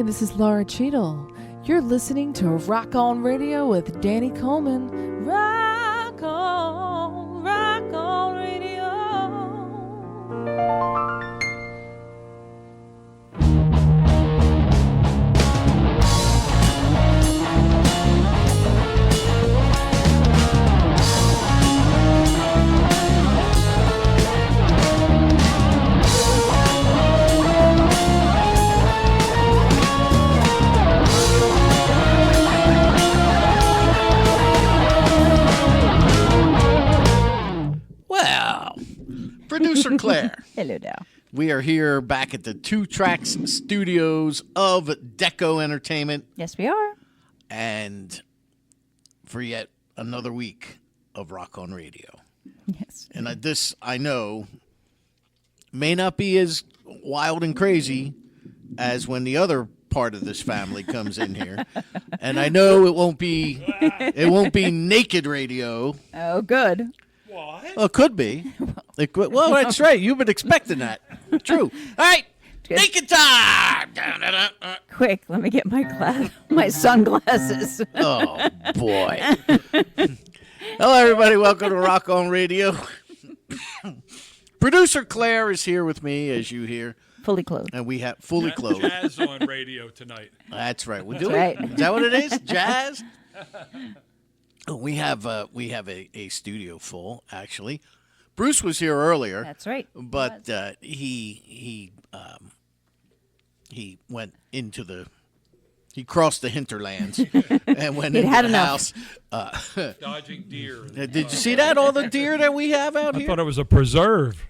Hey, this is Laura Cheadle. You're listening to Rock On Radio with Danny Coleman. Rock on Radio. Producer Claire. Hello now. We are here back at the Two Tracks Studios of Deco Entertainment. Yes, we are. And for yet another week of Rock On Radio. Yes. And this, I know, may not be as wild and crazy as when the other part of this family comes in here. And I know it won't be naked radio. Oh, good. What? Well, it could be. Well, that's right. You've been expecting that. True. All right. Naked time. Quick, let me get my sunglasses. Oh, boy. Hello, everybody. Welcome to Rock On Radio. Producer Claire is here with me, as you hear. Fully clothed. And we have fully clothed. Jazz on radio tonight. That's right. We're That's doing right. Is that what it is? Jazz? We have a studio full, actually. Bruce was here earlier. That's right. But he went into he crossed the hinterlands and went into the house. Dodging deer. Did you see that? All the deer that we have out I here? thought it was a preserve.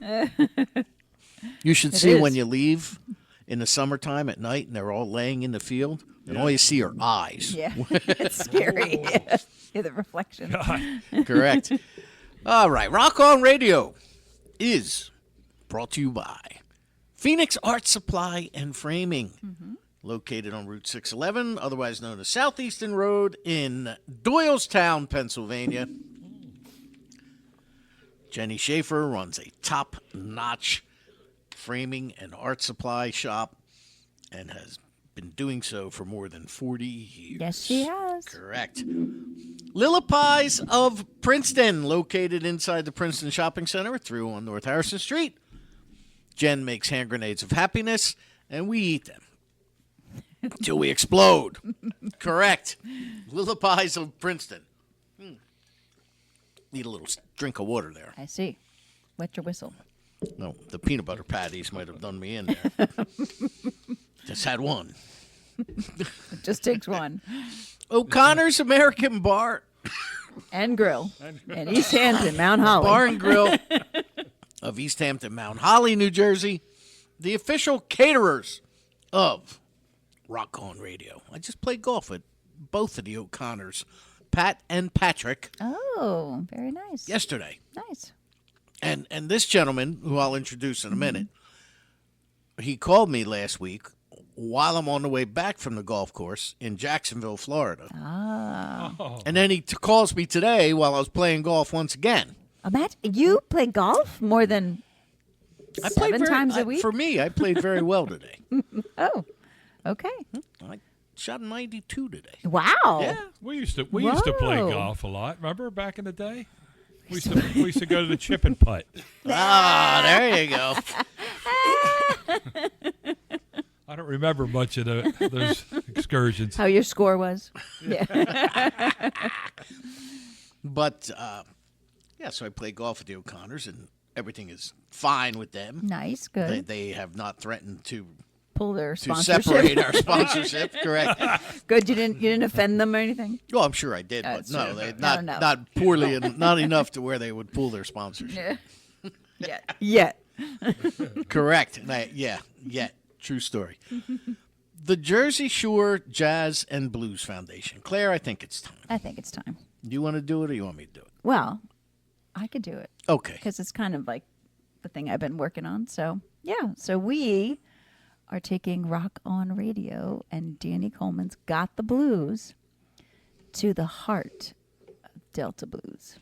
You should see when you leave in the summertime at night and they're all laying in the field and all you see are eyes. Yeah, it's scary. Yeah, the reflection. Correct. All right. Rock On Radio is brought to you by Phoenix Art Supply and Framing, located on Route 611, otherwise known as Southeastern Road in Doylestown, Pennsylvania. Jenny Schaefer runs a top-notch framing and art supply shop and has been doing so for more than 40 years. Yes, she has. Correct. Lillipie's of Princeton, located inside the Princeton Shopping Center through on North Harrison Street. Jen makes hand grenades of happiness, and we eat them until we explode. Correct. Lillipie's of Princeton. Need a little drink of water there. I see. Wet your whistle. No, the peanut butter patties might have done me in there. Just had one. It just takes one. O'Connor's American Bar. And Grill. And East Hampton, Mount Holly. Bar and Grill of East Hampton, Mount Holly, New Jersey. The official caterers of Rock On Radio. I just played golf with both of the O'Connors, Pat and Patrick. Oh, very nice. Yesterday. Nice. And this gentleman, who I'll introduce in a minute, he called me last week while I'm on the way back from the golf course in Jacksonville, Florida. Oh. And then he calls me today while I was playing golf once again. Matt, you play golf more than seven times a week? For me, I played very well today. Oh, okay. I shot a 92 today. Wow. Yeah. We used to play Whoa. golf a lot. Remember back in the day? We used to go to the chip and putt. Ah, there you go. I don't remember much of those excursions. How your score was? Yeah. But, so I play golf with the O'Connors, and everything is fine with them. Nice, good. They have not threatened to Pull their to sponsorship. separate our sponsorship. Correct. Good, you didn't offend them or anything? Well, I'm sure I did, but That's no, true. they No. not poorly and not enough to where they would pull their sponsorship. Yeah. Correct. True story. The Jersey Shore Jazz and Blues Foundation. Claire, I think it's time. I think it's time. Do you want to do it or you want me to do it? Well, I could do it. Okay. Because it's kind of like the thing I've been working on. So, yeah. So we are taking Rock On Radio and Danny Coleman's Got the Blues to the heart of Delta Blues.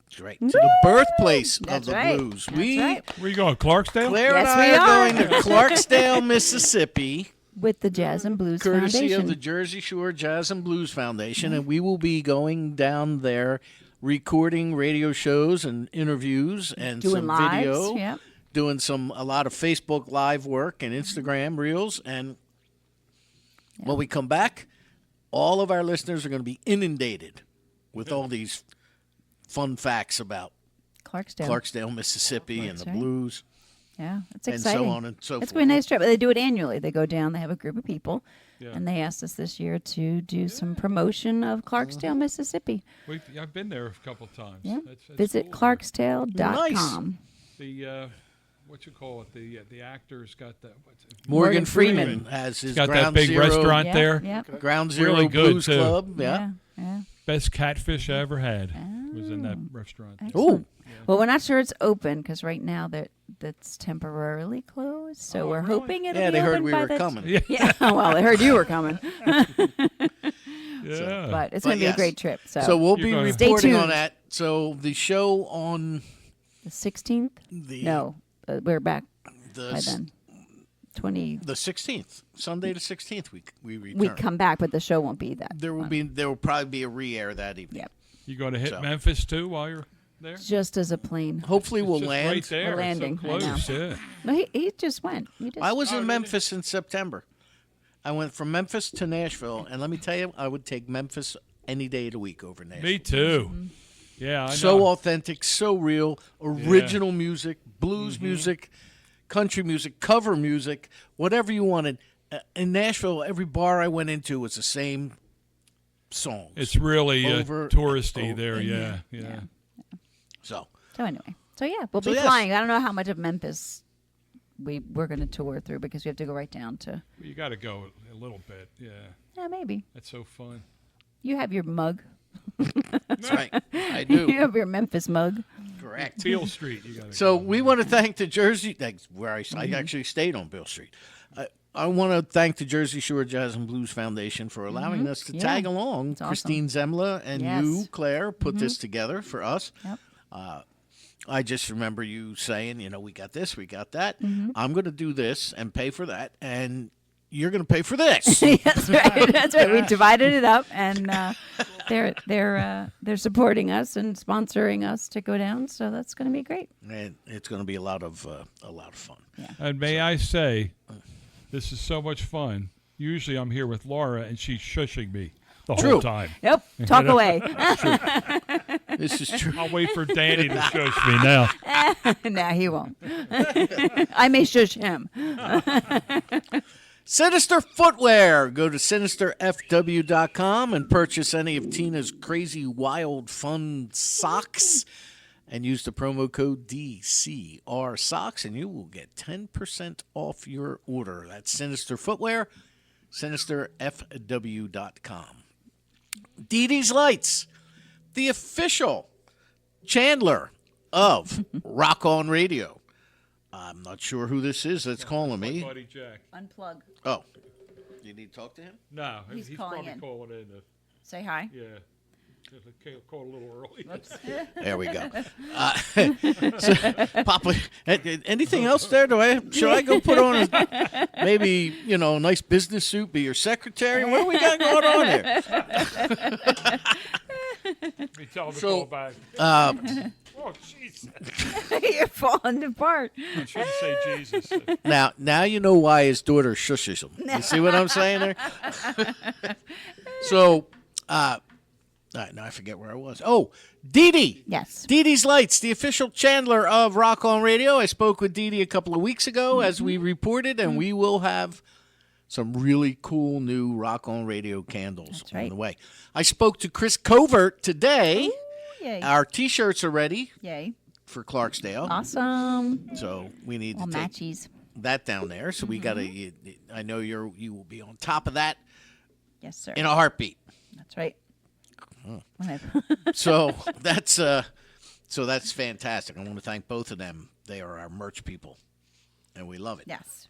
That's right. To the birthplace That's of the right. blues. That's right. Where you going, Clarksdale? Claire Yes, and I we are are. going to Clarksdale, Mississippi With the Jazz and Blues courtesy Foundation. of the Jersey Shore Jazz and Blues Foundation, and we will be going down there recording radio shows and interviews and Doing some lives, video, yep. doing a lot of Facebook Live work and Instagram Reels. And when we come back, all of our listeners are going to be inundated with all these fun facts about Clarksdale. Mississippi, and That's the right. blues, Yeah, it's and exciting. so on and so It's forth. been a nice trip. They do it annually. They go down. They have a group of people, Yeah. and they asked us this year to do some promotion of Clarksdale, Mississippi. I've been there a couple times. Yeah. That's Visit cool. clarksdale.com. The what you call it? The actor's got that. Morgan Morgan Freeman Freeman. has his He's got Ground that big Zero, restaurant Yeah, there. yeah. Ground Zero Really good, Blues too. Club. Yeah. Yeah. Best catfish I ever had was in that restaurant. Oh, Well, we're not sure it's open because right now that's temporarily closed. So Oh, we're really? hoping it'll yeah, be they heard open we by were the coming. Yeah. Yeah, well, they heard you were coming, Yeah. but it's But going to be yes. a great trip. So, So we'll be You're gonna- Stay reporting on tuned. that. So the show on the 16th? the No, we're back the by then. 20. the 16th, Sunday the 16th, we return. We come back, but the show won't be that. There will probably be a re-air that evening. Yep. You going to hit So- Memphis too while you're there? Just as a plane. Hopefully we'll Just land. right there. We're It's landing, So I know. close. Yeah. No, he just went. He just, I was Oh, in did Memphis in September. I went from Memphis to Nashville, and let me tell you, I would take Memphis any day of the week over Nashville. Me too. Mm-hmm. Yeah, I So know. authentic, so real, original music, blues music, country music, cover music, whatever you wanted. In Nashville, every bar I went into was the same songs. It's really Over touristy and there. over. Yeah. So so anyway. So yeah, we'll So be yes. flying. I don't know how much of Memphis we're going to tour through because we have to go right down to. You got to go a little bit. Yeah. Yeah, maybe. That's so fun. You have your mug. that's right, I You do. have your Memphis mug. Correct. Beale Street. You got to So go. we want to thank the Jersey, that's where I actually stayed on Beale Street. I want to thank the Jersey Shore Jazz and Blues Foundation for allowing us to Yeah. tag along. It's awesome. Christine Zemla and Yes. you, Claire, put this together for us. Yep. I just remember you saying, we got this, we got that. I'm going to do this and pay for that, and you're going to pay for this. That's right. That's right. We divided it up, and they're supporting us and sponsoring us to go down. So that's going to be great. And it's going to be a lot of fun. And may I say, this is so much fun. Usually I'm here with Laura, and she's shushing me the True. whole time. Nope. Talk away. This is true. I'll wait for Danny to shush me now. No, he won't. I may shush him. Sinister Footwear. Go to sinisterfw.com and purchase any of Tina's crazy, wild, fun socks and use the promo code DCR Socks, and you will get 10% off your order. That's Sinister Footwear, sinisterfw.com. Dee Dee's Lights, the official Chandler of Rock On Radio. I'm not sure who this is that's calling me. Buddy Jack. Unplug. Oh, you need to talk to him? No, He's he's calling probably in. calling in. Say hi. Yeah. Called a little early. There we go. So, Papa, anything else there? Should I go put on maybe a nice business suit, be your secretary? What do we got going on here? Me tell him to So, call back. Oh, Jesus. You're falling apart. I shouldn't say Jesus. Now you know why his daughter shushes him. You see what I'm saying there? So, now I forget where I was. Oh, Dee Dee. Yes. Dee Dee's Lights, the official Chandler of Rock On Radio. I spoke with Dee Dee a couple of weeks ago, as we reported, and we will have some really cool new Rock On Radio candles That's on right. the way. I spoke to Chris Covert today. Yay. Our T-shirts are ready Yay. for Clarksdale, Awesome. so we need All to take matchies. that down there. So we got to. I know you will be on top of that Yes, sir. in a heartbeat. That's right. So that's fantastic. I want to thank both of them. They are our merch people, and we love it. Yes.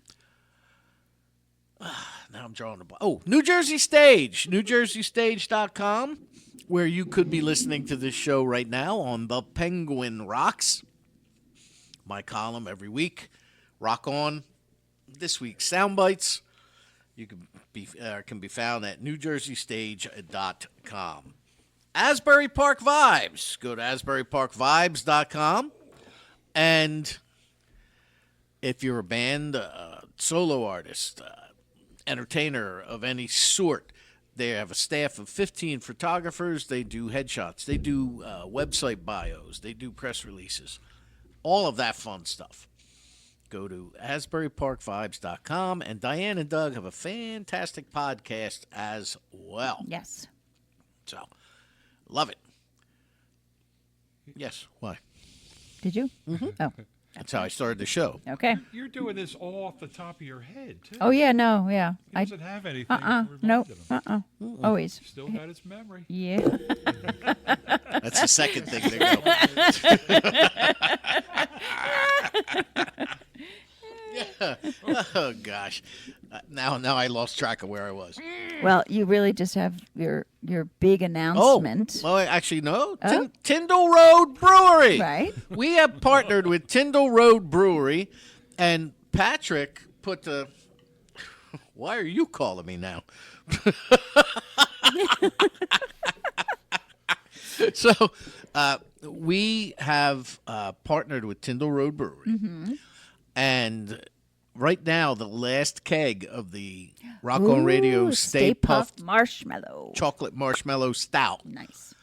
Now I'm drawing a blank. Oh, New Jersey Stage, NewJerseyStage.com, where you could be listening to this show right now on The Penguin Rocks. My column every week. Rock On. This week, sound bites. You can be found at NewJerseyStage.com. Asbury Park Vibes. Go to AsburyParkVibes.com. And if you're a band, solo artist, entertainer of any sort, they have a staff of 15 photographers. They do headshots. They do website bios. They do press releases. All of that fun stuff. Go to AsburyParkVibes.com. And Diane and Doug have a fantastic podcast as well. Yes. So, love it. Yes. Why? Did you? Oh, That's how I started the show. okay. You're doing this all off the top of your head, too. Oh, yeah, no, yeah. He doesn't have anything to remind Nope. him. Always. Still got his memory. Yeah. That's the second thing to go. Yeah. Oh gosh. Now I lost track of where I was. Well, you really just have your big announcement. Well, actually, no. Oh. Tyndall Road Brewery. Right. We have partnered with Tyndall Road Brewery, and Patrick put the. Why are you calling me now? So, we have partnered with Tyndall Road Brewery, and right now the last keg of the Rock on Radio Ooh, Stay Puffed Marshmallow. Chocolate Marshmallow Stout Nice.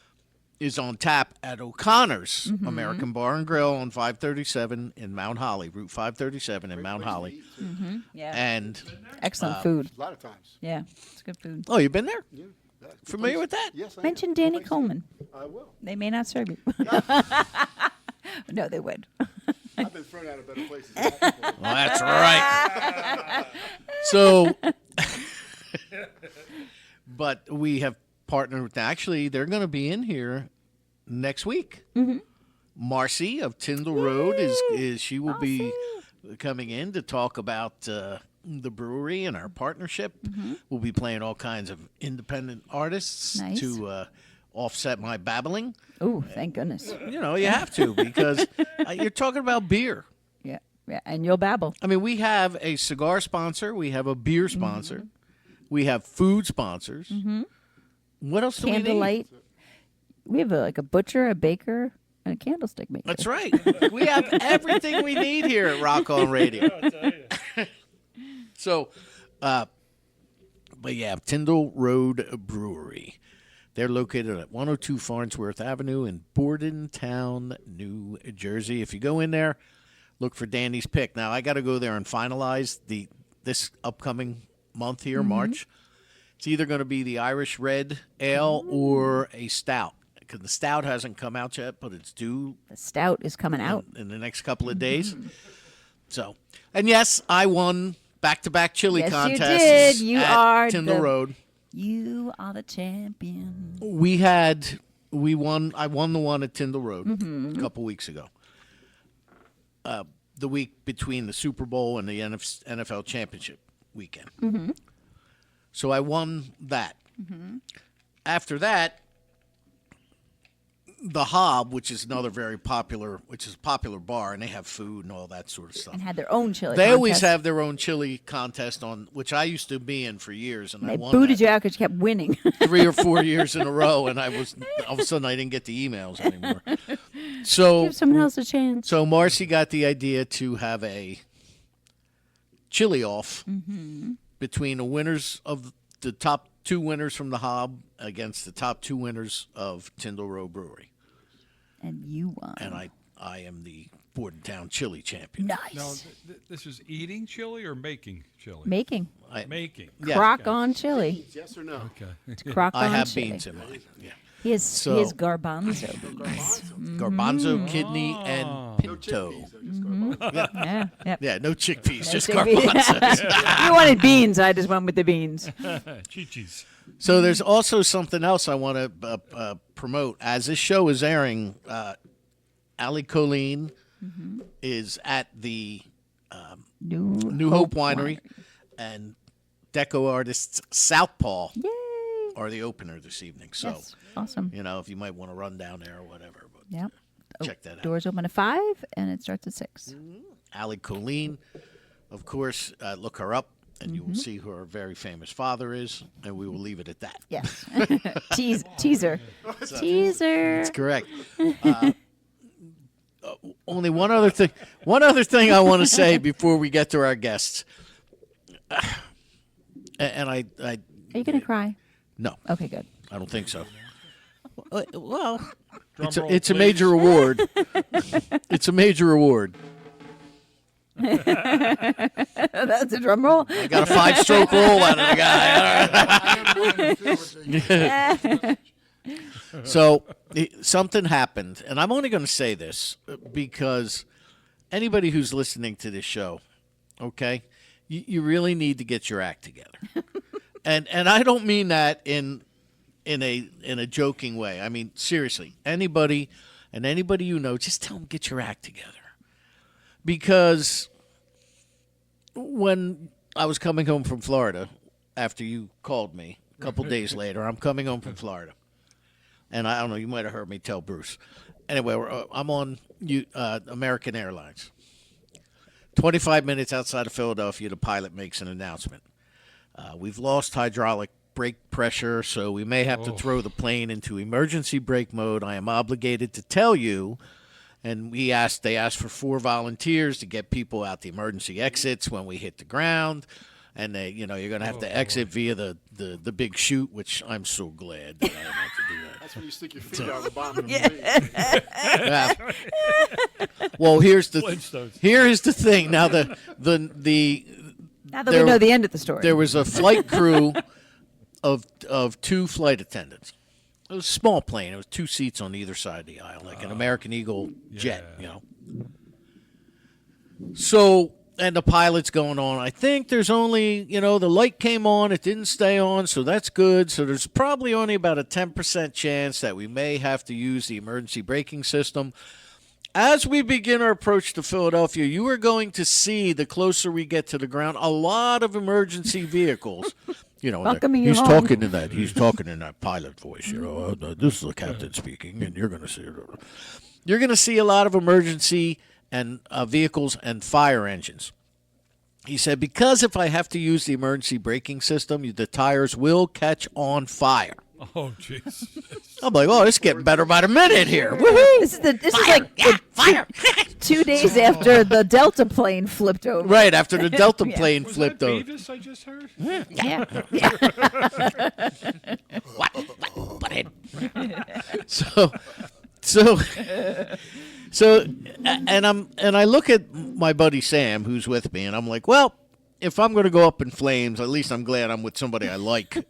is on tap at O'Connor's American Bar and Grill on 537 in Mount Holly, Route 537 in Mount Holly. Yeah. And Excellent food. A lot of times. Yeah. It's good food. oh, you've been there? Yeah. That's good Familiar place. with that? Yes, I am. Mention Good Danny place. Coleman. I will. They may not serve you. No, they would. I've been thrown out of better places. than that before. Well, that's right. So, but we have partnered with. Actually, they're going to be in here next week. Marcy of Tyndall Road is she will be coming in to talk about the brewery and our partnership. We'll be playing all kinds of independent artists Nice. to offset my babbling. Oh, thank goodness. You know, you have to because you're talking about beer. Yeah. Yeah. And you'll babble. I mean, we have a cigar sponsor. We have a beer sponsor. We have food sponsors. What else do we need? Candlelight. We have like a butcher, a baker, and a candlestick maker. That's right. We have everything we need here at Rock On Radio. So, but yeah, Tyndall Road Brewery. They're located at 102 Farnsworth Avenue in Bordentown, New Jersey. If you go in there, look for Danny's Pick. Now, I got to go there and finalize this upcoming month here, March. It's either going to be the Irish Red Ale or a stout. Because the stout hasn't come out yet, but it's due The stout is coming out. in the next couple of days. So, and yes, I won back-to-back chili Yes, you contests did. You at are Tyndall the- Road. You are the champion. I won the one at Tyndall Road a couple weeks ago. The week between the Super Bowl and the NFL Championship weekend. So I won that. After that, the Hob, which is another very popular, bar, and they have food and all that sort of stuff. And had their own chili. They always contest. have their own chili contest on, which I used to be in for years, and I They won booted that you out because you kept winning. 3 or 4 years in a row, and all of a sudden I didn't get the emails anymore. So, Give someone else a chance. so Marcy got the idea to have a chili off between the winners of the top 2 winners from the Hob against the top 2 winners of Tyndall Road Brewery, And you won. and I am the Bordentown chili champion. Nice. Now, this is eating chili or making chili? Making. Making. Yeah. Crock on chili. Yes or no? Okay. It's crock I on have chili. beans in mine. Yeah. He has So- garbanzo beans. Garbanzo, kidney, and No pinto. chickpeas. They're just garbanzo. Yeah. Yep. Yeah, no chickpeas, just chickpeas. garbanzos. You wanted beans. I just went with the beans. Chi-chis. So there's also something else I want to promote. As this show is airing, Ali Colleen is at the New Hope Winery, and Deco artists Southpaw Yay. are the opener this evening. So, Yes. Awesome. you know, if you might want to run down there or whatever, but Yep. check that out. Doors open at 5 and it starts at 6. Ali Colleen, of course, look her up and you will see who our very famous father is, and we will leave it at that. Yes. Teaser. Teaser. That's correct. Only one other thing. One other thing I want to say before we get to our guests. And I Are you going to cry? no, Okay, good. I don't think so. Well, Drum roll, it's a please. major award. It's a major award. That's a drum roll. I got a 5-stroke roll out of the guy. So something happened, and I'm only going to say this because anybody who's listening to this show, okay, you really need to get your act together, and I don't mean that in a joking way. I mean seriously, anybody you know, just tell them get your act together, because when I was coming home from Florida after you called me a couple days later, I'm coming home from Florida. And I don't know, you might have heard me tell Bruce. Anyway, I'm on American Airlines. 25 minutes outside of Philadelphia, the pilot makes an announcement. We've lost hydraulic brake pressure, so we may have to throw the plane into emergency brake mode. I am obligated to tell you. And they asked for 4 volunteers to get people out the emergency exits when we hit the ground. And you're going to have to exit via the big chute, which I'm so glad that I don't have to do that. That's when you stick your feet out the bottom of the plane. Well, here's Flintstones. the thing. Now the Now that we know the end of the story. there was a flight crew of 2 flight attendants. It was a small plane. It was 2 seats on either side of the aisle, like an American Eagle jet, So, and the pilot's going on. I think there's only, the light came on. It didn't stay on, so that's good. So there's probably only about a 10% chance that we may have to use the emergency braking system. As we begin our approach to Philadelphia, you are going to see, the closer we get to the ground, a lot of emergency vehicles. Welcoming you he's home. talking in that pilot voice. This is the captain speaking, and you're going to see a lot of emergency and vehicles and fire engines. He said, because if I have to use the emergency braking system, the tires will catch on fire. Oh, jeez. I'm like, this is getting better by the minute here. Woohoo! This is like fire. 2 days after the Delta plane flipped over. Right after the Delta plane Was flipped that over. Beavis I just heard? Yeah. So, and I look at my buddy Sam, who's with me, and I'm like, well, if I'm going to go up in flames, at least I'm glad I'm with somebody I like.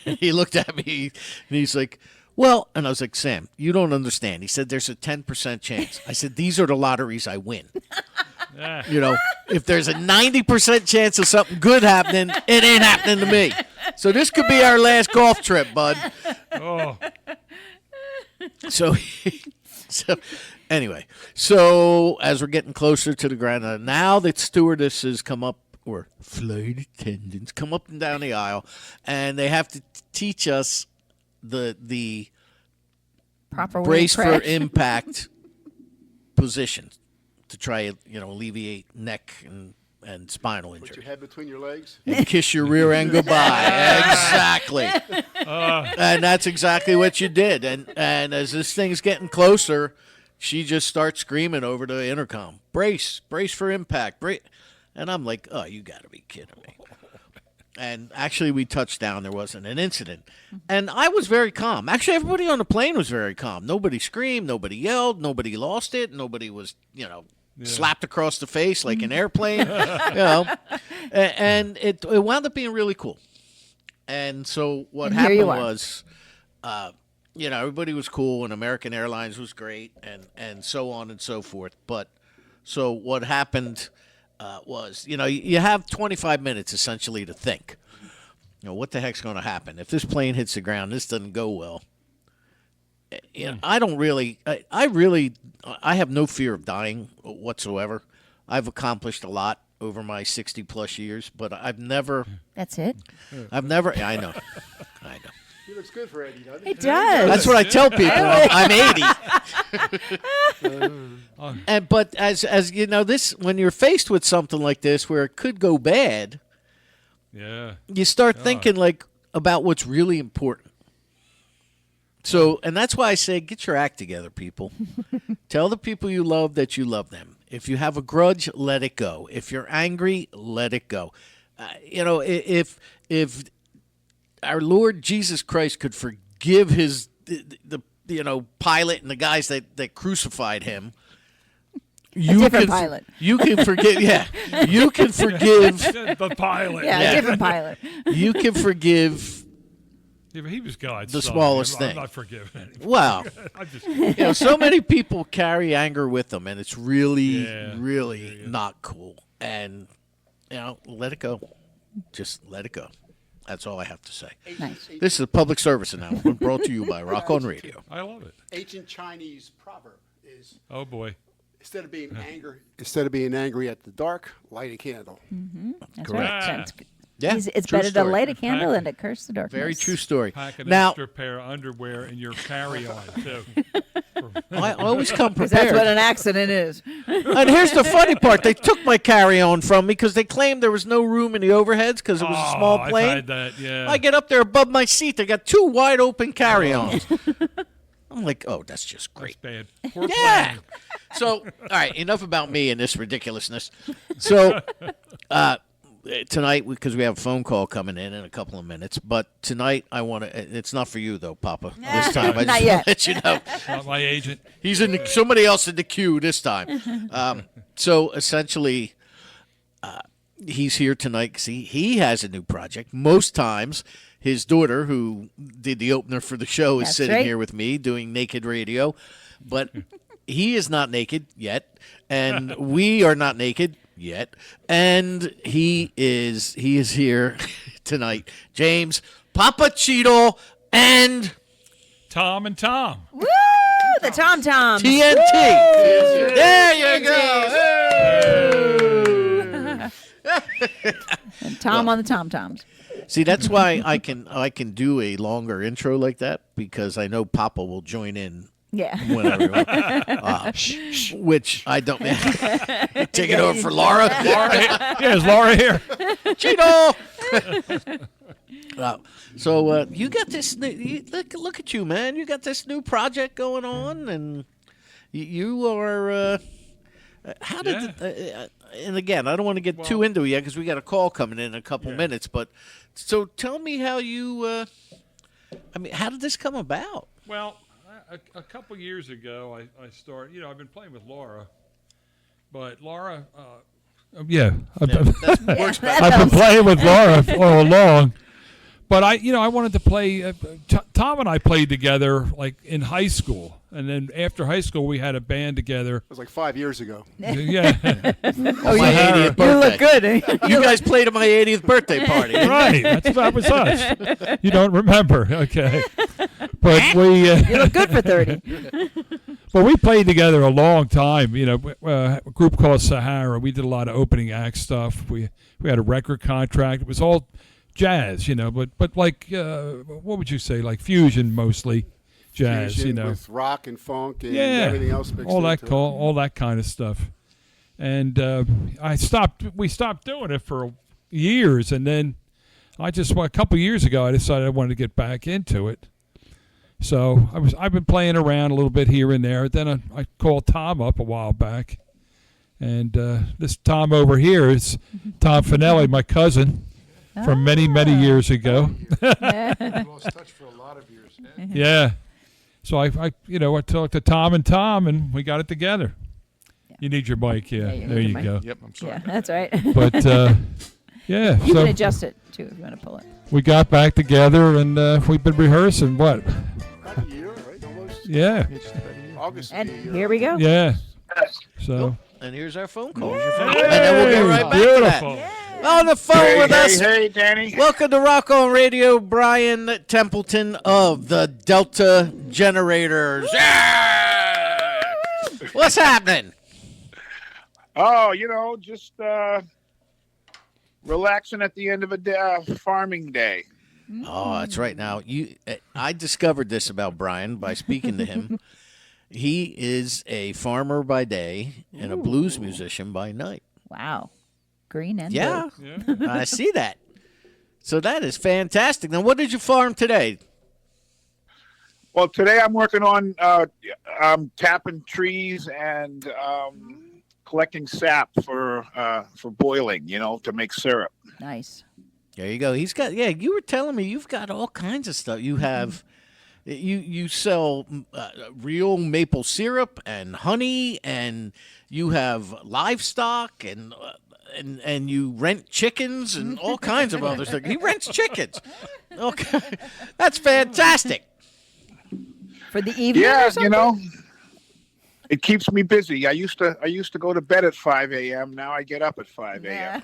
He looked at me and he's like, well, and I was like, Sam, you don't understand. He said, there's a 10% chance. I said, these are the lotteries I win. If there's a 90% chance of something good happening, it ain't happening to me. So this could be our last golf trip, bud. Oh, So anyway, so as we're getting closer to the ground, now that stewardesses come up, or flight attendants come up and down the aisle, and they have to teach us the Proper way brace to for crash. impact position to try, alleviate neck and spinal Put your injury. head between your legs. And kiss your rear end goodbye. Exactly. And that's exactly what you did. And as this thing's getting closer, she just starts screaming over the intercom, brace for impact. And I'm like, oh, you got to be kidding me. And actually, we touched down. There wasn't an incident. And I was very calm. Actually, everybody on the plane was very calm. Nobody screamed. Nobody yelled. Nobody lost it. Nobody was, slapped across the face like an airplane. And it wound up being really cool. And so what And here you happened are. was, everybody was cool, and American Airlines was great, and so on and so forth. But so what happened was, you have 25 minutes essentially to think. What the heck's going to happen if this plane hits the ground? This doesn't go well. I don't really. I have no fear of dying whatsoever. I've accomplished a lot over my 60+ years, but I've never. That's it. I know. You're looks good for Eddie, doesn't It does. That's what I tell people. I'm 80. But as you know, this when you're faced with something like this where it could go bad, Yeah. you start thinking like about what's really important. So, and that's why I say get your act together, people. Tell the people you love that you love them. If you have a grudge, let it go. If you're angry, let it go. If our Lord Jesus Christ could forgive the Pilate and the guys that crucified him, different Pilate. You can forgive. Yeah, you can forgive The pilot. Yeah, Yeah. a different pilot. You can forgive. Yeah, but he was God's The son. smallest I'm thing. not forgiving anymore. Wow. I'm just So many people carry anger with them, and it's really, Yeah. really not cool. And let it go. Just let it go. That's all I have to say. Nice. This is a public service announcement brought to you by Rock On Radio. I love it. Ancient Chinese proverb is Oh boy. instead of being angry at the dark, light a candle. That's Correct. right. That's good. Yeah, It's true better story. to light a candle than to curse the darkness. Very true story. Pack an Now, extra pair of underwear in your carry-on too. I always come Because that's what prepared. an accident is. And here's the funny part. They took my carry-on from me because they claimed there was no room in the overheads because it was a small plane. I've had that. Yeah. I get up there above my seat. They got two wide open carry-ons. I'm like, oh, that's just That's great. bad. Poor Yeah. plane. So, all right, enough about me and this ridiculousness. So, tonight, because we have a phone call coming in a couple of minutes, but tonight I want to. It's not for you though, Papa. This time, I just Not want yet. to let you know. Not my agent. He's in somebody else in the queue this time. So essentially, he's here tonight because he has a new project. Most times, his daughter, who did the opener for the show, is That's sitting right. here with me doing naked radio, but he is not naked yet, and we are not naked yet, and he is here tonight. James, Papa Cheadle, and Tom and Tom. Woo! The Tom Toms. TNT. There you go. And Tom on the Tom Toms. See, that's why I can do a longer intro like that because I know Papa will join in Yeah. whenever. Which I don't. Take it over for Laura. Yeah, is Laura here? Cheeto. So you got this. Look at you, man. You got this new project going on, and you are. How did? And again, I don't want to get too into it yet because we got a call coming in a couple minutes. But so tell me how you. How did this come about? Well, a couple years ago, I started. I've been playing with Laura, but Laura. Works better. I've been playing with Laura all along. But I wanted to play. Tom and I played together like in high school, and then after high school we had a band together. It was like 5 years ago. Yeah, On my 80th birthday. You look good. You guys played at my 80th birthday party. right. That was us. You don't remember, okay? But we. You look good for 30. Well, we played together a long time. A group called Sahara. We did a lot of opening act stuff. We had a record contract. It was all jazz, but like what would you say? Like fusion mostly, jazz, Fusion with rock and funk and Yeah, everything else mixed all that into it. all that kind of stuff. And we stopped doing it for years, and then a couple years ago I decided I wanted to get back into it. So I've been playing around a little bit here and there. Then I called Tom up a while back, and this Tom over here is Tom Finelli, my cousin, from many years ago. Lost touch for a lot of years. Yeah. So I talked to Tom, and we got it together. Yeah. You need your mic, yeah. you There need you your go. Yep, I'm sorry. Yeah, that's right. But yeah, You so can adjust it too if you want to pull it. we got back together, and we've been rehearsing. What? About a year, right? Almost. Yeah, August. And will be, here we go. yeah. So And here's our phone call. Hey, And then we'll get right back beautiful. to that. On the phone with us. Hey, Danny. Welcome to Rock On Radio, Brian Templeton of the Delta Generators. Yeah! What's happening? Oh, just relaxing at the end of a day, farming day. Oh, that's right. Now, I discovered this about Brian by speaking to him. He is a farmer by day and a blues musician by night. Wow. Green and Yeah, blue. Yeah. I see that. So that is fantastic. Now, what did you farm today? Well, today I'm working on tapping trees and collecting sap for boiling, to make syrup. Nice. There you go. He's got. Yeah, you were telling me you've got all kinds of stuff. You have. You sell real maple syrup and honey, and you have livestock, and you rent chickens and all kinds of other stuff. He rents chickens. Okay, that's fantastic. For the evening Yeah, or something? it keeps me busy. I used to go to bed at 5 a.m. Now I get up at 5 a.m.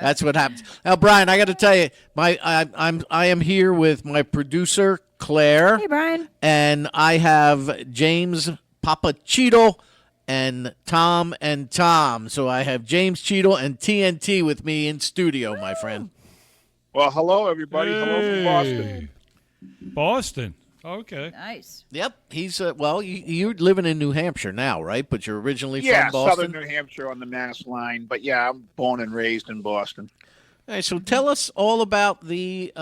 That's what happens. Now, Brian, I got to tell you, I am here with my producer Claire, Hey, Brian. and I have James, Papa Cheadle, and Tom. So I have James Cheadle and TNT with me in studio, my friend. Well, hello everybody. Hello from Boston. Hey. Boston. Okay. Nice. Yep, he's you're living in New Hampshire now, right? But you're originally Yeah, from Boston. southern New Hampshire on the Mass line. But yeah, I'm born and raised in Boston. All right, so tell us all about the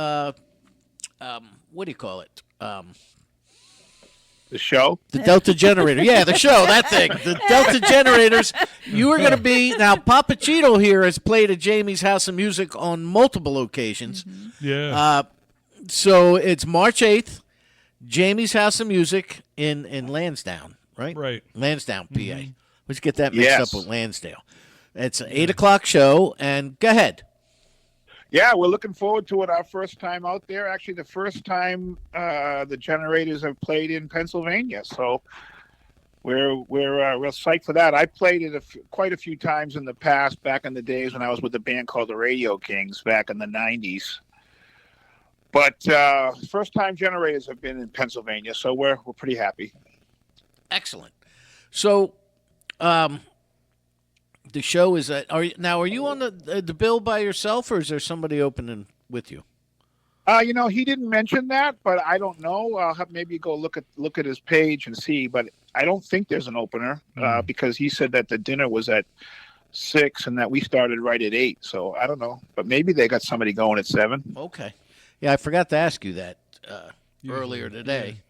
what do you call it? The show. The Delta Generator. Yeah, the show, that thing. The Delta Generators. You are going to be now. Papa Cheadle here has played at Jamie's House of Music on multiple occasions. Yeah. So it's March 8th. Jamie's House of Music in Lansdowne, right? Right. Lansdowne, PA. Let's get that mixed Yes. up with Lansdale. It's an 8 o'clock show, and go ahead. Yeah, we're looking forward to it. Our first time out there. Actually, the first time the Generators have played in Pennsylvania. So we're real psyched for that. I played it quite a few times in the past, back in the days when I was with a band called the Radio Kings back in the 90s. But first time Generators have been in Pennsylvania, so we're pretty happy. Excellent. So, the show is at. Are you on the bill by yourself, or is there somebody opening with you? He didn't mention that, but I don't know. I'll have maybe go look at his page and see. But I don't think there's an opener because he said that the dinner was at 6 and that we started right at 8. So I don't know, but maybe they got somebody going at 7. Okay. Yeah, I forgot to ask you that earlier today.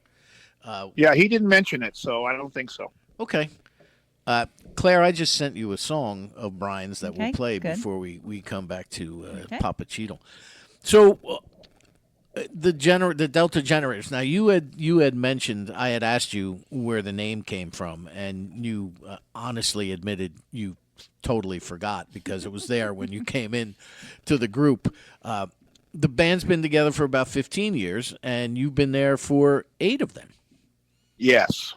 Yeah, he didn't mention it, so I don't think so. Okay. Claire, I just sent you a song of Brian's that we'll Okay, play good. before we come back to Okay. Papa Cheadle. So the Delta Generators. Now you had mentioned, I had asked you where the name came from, and you honestly admitted you totally forgot because it was there when you came in to the group. The band's been together for about 15 years, and you've been there for 8 of them. Yes.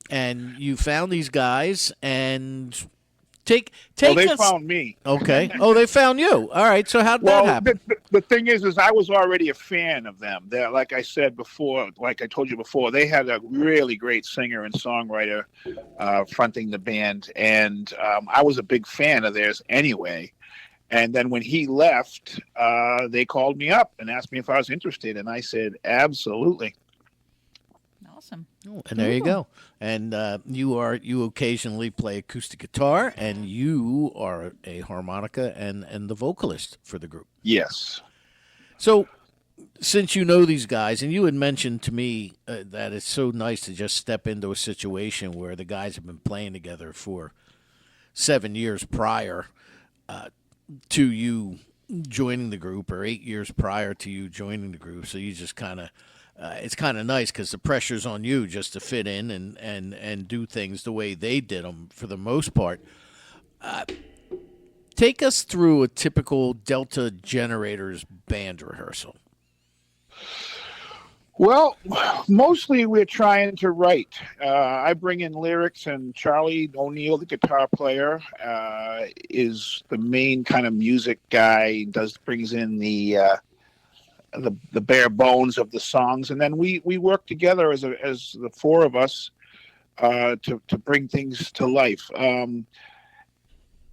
And you found these guys, and take Well, they us. found me. Okay. Oh, they found you. All right. So how did that Well, happen? the thing is I was already a fan of them. They're, like I said before, like I told you before, they had a really great singer and songwriter fronting the band, and I was a big fan of theirs anyway. And then when he left, they called me up and asked me if I was interested, and I said absolutely. Awesome. Oh, and there you go. And you occasionally play acoustic guitar, and you are a harmonica and the vocalist for the group. Yes. So, since you know these guys, and you had mentioned to me that it's so nice to just step into a situation where the guys have been playing together for 7 years prior to you joining the group, or 8 years prior to you joining the group. So you just kind of, it's kind of nice because the pressure's on you just to fit in and do things the way they did them for the most part. Take us through a typical Delta Generators band rehearsal. Well, mostly we're trying to write. I bring in lyrics, and Charlie O'Neill, the guitar player, is the main kind of music guy. Brings in the bare bones of the songs, and then we work together as the four of us to bring things to life.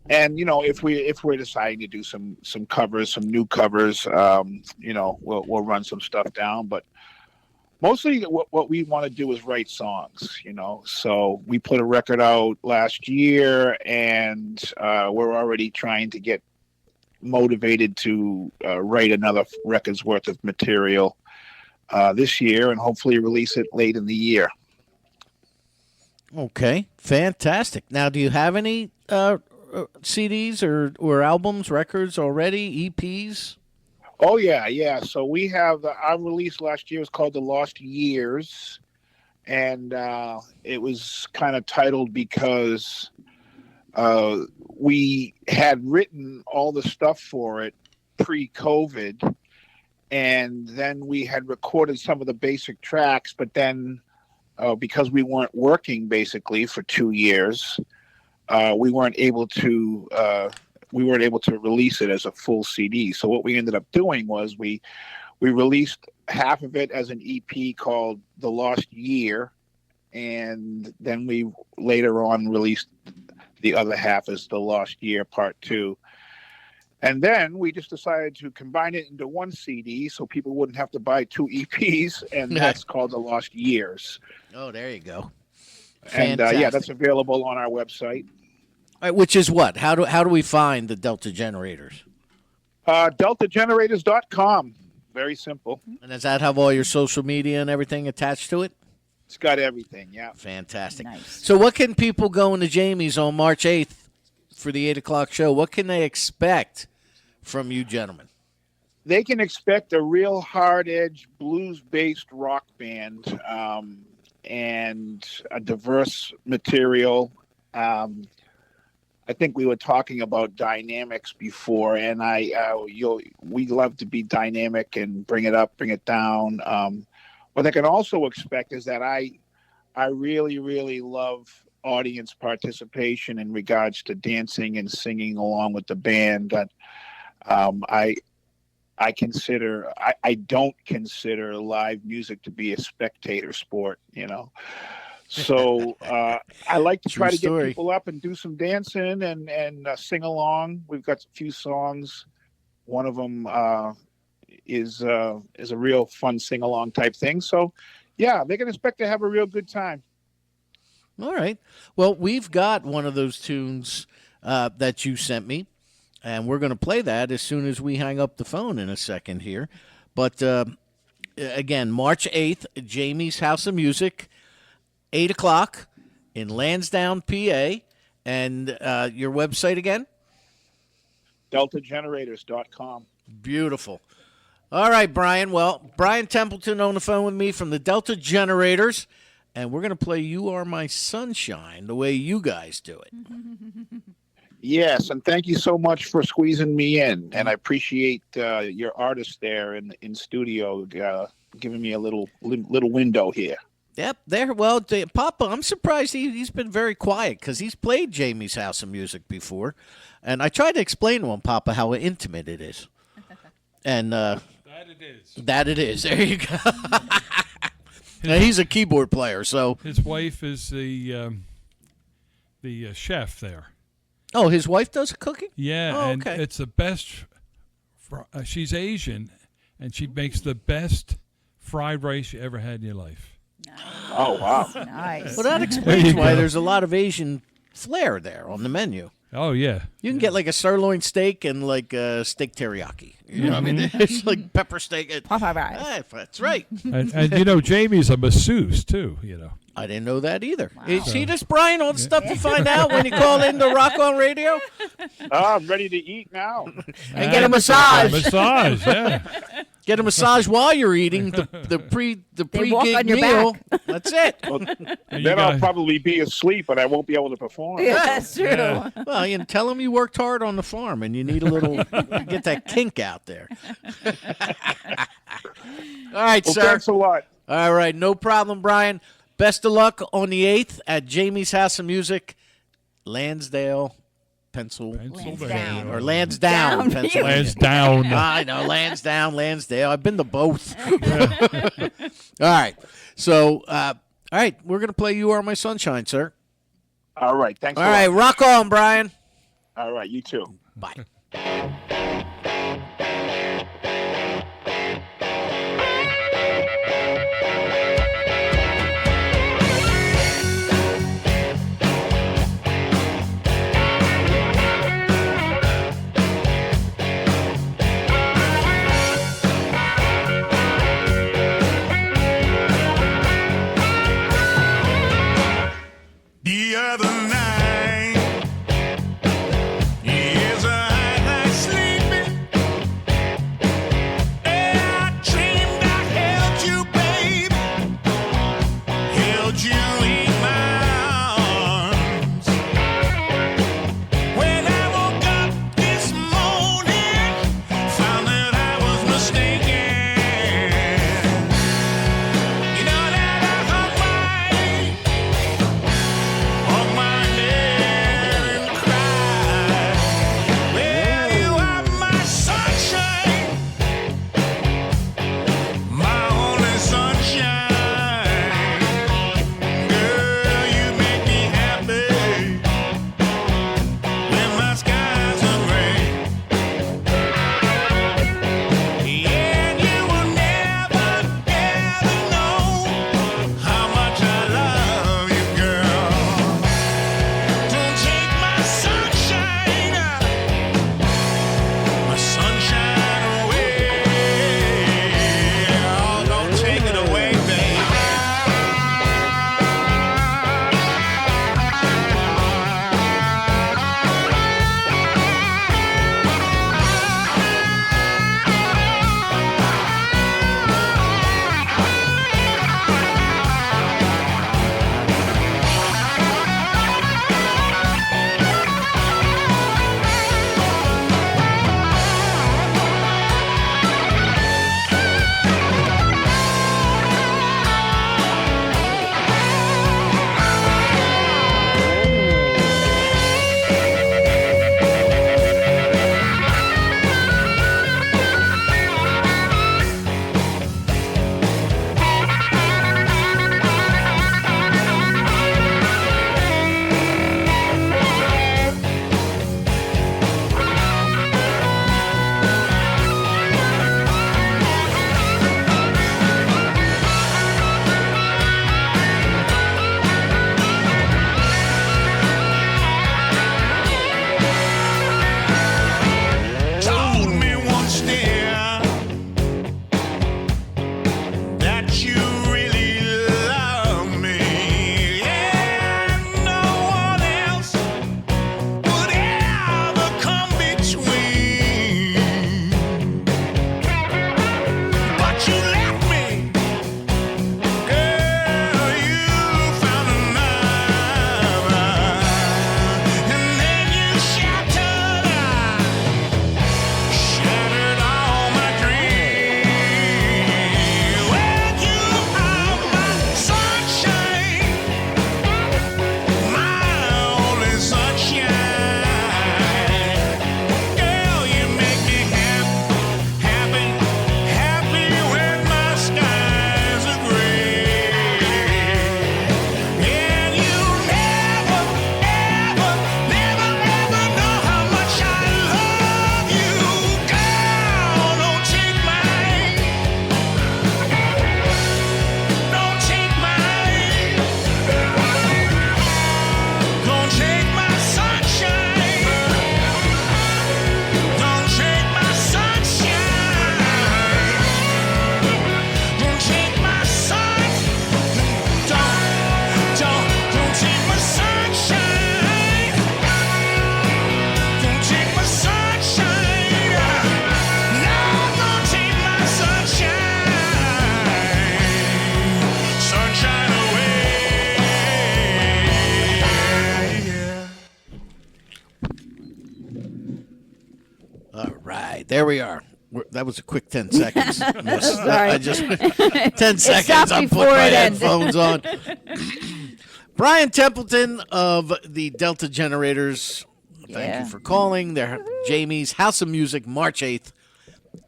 And if we're deciding to do some covers, some new covers, we'll run some stuff down. But mostly, what we want to do is write songs. So we put a record out last year, and we're already trying to get motivated to write another record's worth of material this year, and hopefully release it late in the year. Okay, fantastic. Now, do you have any CDs or albums, records already, EPs? Oh yeah. So we have our release last year was called "The Lost Years," and it was kind of titled because we had written all the stuff for it pre-COVID, and then we had recorded some of the basic tracks, but then because we weren't working basically for 2 years. We weren't able to release it as a full CD. So what we ended up doing was we released half of it as an EP called "The Lost Year," and then we later on released the other half as "The Lost Year Part 2. And then we just decided to combine it into one CD so people wouldn't have to buy 2 EPs, and that's called "The Lost Years." Oh, there you go. And that's available on our website. All right, which is what? How do we find the Delta Generators? DeltaGenerators.com. Very simple. And does that have all your social media and everything attached to it? It's got everything, yeah. Fantastic. Nice. So what can people go into Jamie's on March 8th for the 8 o'clock show? What can they expect from you gentlemen? They can expect a real hard-edge, blues-based rock band and a diverse material. I think we were talking about dynamics before, and we love to be dynamic and bring it up, bring it down. What they can also expect is that I really, really love audience participation in regards to dancing and singing along with the band. That I don't consider live music to be a spectator sport, So I like to try to get people up and do some dancing and sing along. We've got a few songs. One of them is a real fun sing along type thing. So, yeah, they can expect to have a real good time. All right. Well, we've got one of those tunes that you sent me, and we're going to play that as soon as we hang up the phone in a second here. But again, March 8th, Jamie's House of Music. 8 o'clock in Lansdowne, PA. And your website again? DeltaGenerators.com. Beautiful. All right, Brian. Well, Brian Templeton on the phone with me from the Delta Generators. And we're going to play "You Are My Sunshine" the way you guys do it. Yes, and thank you so much for squeezing me in. And I appreciate your artist there in studio giving me a little window here. Yep, there. Well, Papa, I'm surprised he's been very quiet because he's played Jamie's House of Music before, and I tried to explain to him, Papa, how intimate it is. And that it is. That it is. There you go. Now, he's a keyboard player, so his wife is the chef there. Oh, his wife does cooking? Yeah, oh, and okay. It's the best. She's Asian, and she makes the best fried rice you ever had in your life. Oh, wow. Nice. Well, that explains why there's a lot of Asian flair there on the menu. Oh, yeah. You can get like a sirloin steak and like a steak teriyaki. You know what I mean? It's like pepper steak. That's right. And Jamie's a masseuse, too, I didn't know that either. Wow. See this, Brian? All the stuff you find out when you call into Rock On Radio? I'm ready to eat now. And get a massage. Massage, yeah. Get a massage while you're eating the pre-gig meal. That's it. Well, then I'll probably be asleep, and I won't be able to perform. Yeah, that's true. Yeah. Well, tell them you worked hard on the farm, and you need a little get that kink out there. All right, Well, sir. thanks a lot. All right, no problem, Brian. Best of luck on the 8th at Jamie's House of Music, Lansdale, Pennsylvania. Or Lansdowne, Pennsylvania. Lansdowne. I know, Lansdowne, Lansdale. I've been to both. All right. So, all right, we're going to play "You Are My Sunshine," sir. All right. Thanks All a lot. right, rock on, Brian. All right, you too. Bye. The other night, yes, I was sleeping, and I dreamed I held you, babe, held you in my arms. When I woke up this morning, found that I was mistaken. You know that I hung my head and cried. Well, you are my sunshine, my only sunshine. Girl, you make me happy when my skies are gray. And you will never, ever know how much I love you, girl. Don't take my sunshine away. Oh, don't take it away, baby. Told me once, dear, that you really love me, and no one else would ever come between. But you left me, girl. You found another, and then you shattered all my dreams. Well, you are my sunshine, my only sunshine. Girl, you make me happy when my skies are gray. And you never, ever know how much I love you, girl. Don't take my sunshine. Don't take my sunshine. Don't take my sun. Don't take my sunshine. Don't take my sunshine. No, don't take my sunshine. Sunshine away. All right, there we are. That was a quick 10 seconds. Yes, Sorry. I just 10 seconds. stopped I put before my it ended. headphones on. Brian Templeton of the Delta Generators. Thank Yeah. you for calling. They're Jamie's House of Music, March 8th,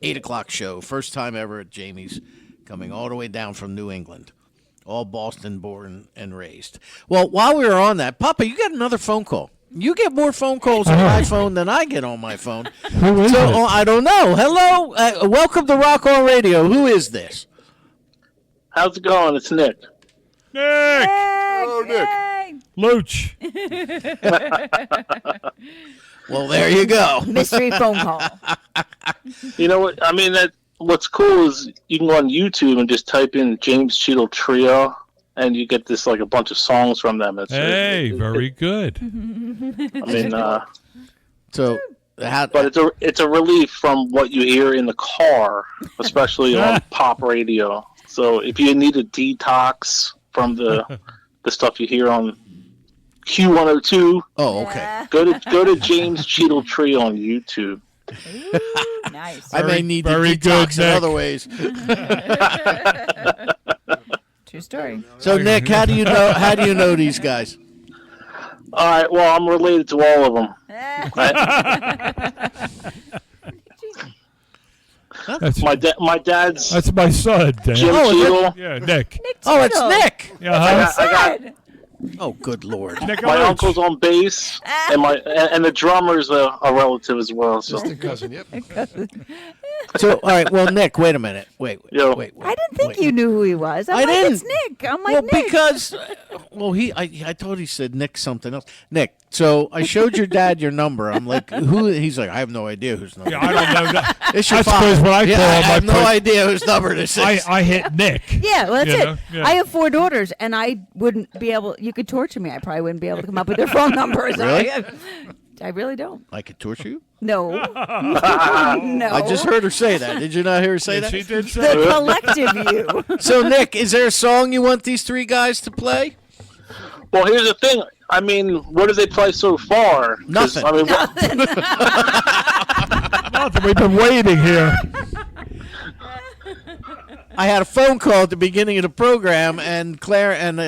8 o'clock show. First time ever at Jamie's, coming all the way down from New England. All Boston born and raised. Well, while we were on that, Papa, you got another phone call. You get more phone calls on my phone than I get on my phone. Who is So it? I don't know. Hello, welcome to Rock On Radio. Who is this? How's it going? It's Nick. Nick! Oh, Nick. Yay! Looch. Well, there you go. Mystery phone call. You know what? I mean, what's cool is you can go on YouTube and just type in James Cheadle Trio, and you get this like a bunch of songs from them. Hey, very good. I mean, So, but it's a relief from what you hear in the car, especially on pop radio. So if you need a detox from the stuff you hear on Q102, oh, okay. go to James Cheadle Trio on YouTube. Ooh, nice. I may need to very good, detox in Nick. other ways. True story. So, Nick, how do you know? How do you know these guys? All right, well, I'm related to all of them. That's, My dad's that's my son, Dan. Jim Oh, is it? Cheadle. Yeah, Nick. Oh, it's Nick. Yeah, I got Oh, good lord. Nick my Looch. uncle's on bass, and the drummer's a relative as well. So Distant cousin, yep. So, all right. Well, Nick, wait a minute. Wait. Yo. Wait. I didn't think you knew who he was. I'm I like, didn't. It's Nick. I'm like, Well, Nick. because, I thought he said Nick something else. Nick. So I showed your dad your number. I'm like, who? He's like, I have no idea whose number. Yeah, I don't know. That. It's your That's father. because when I Yeah, call I him, have no put- idea whose number this is. I hit Nick. Yeah, well, that's You it. know? Yeah. I have 4 daughters, and I wouldn't be able. You could torture me. I probably wouldn't be able to come up with their phone numbers. Really? I really don't. I could torture you. No. No. I just heard her say that. Did you not hear her say And that? she did the say it. collective you. So, Nick, is there a song you want these 3 guys to play? well, here's the thing. I mean, what did they play so far? 'Cause, Nothing. I mean, Nothing. We've been waiting here. I had a phone call at the beginning of the program, and Claire and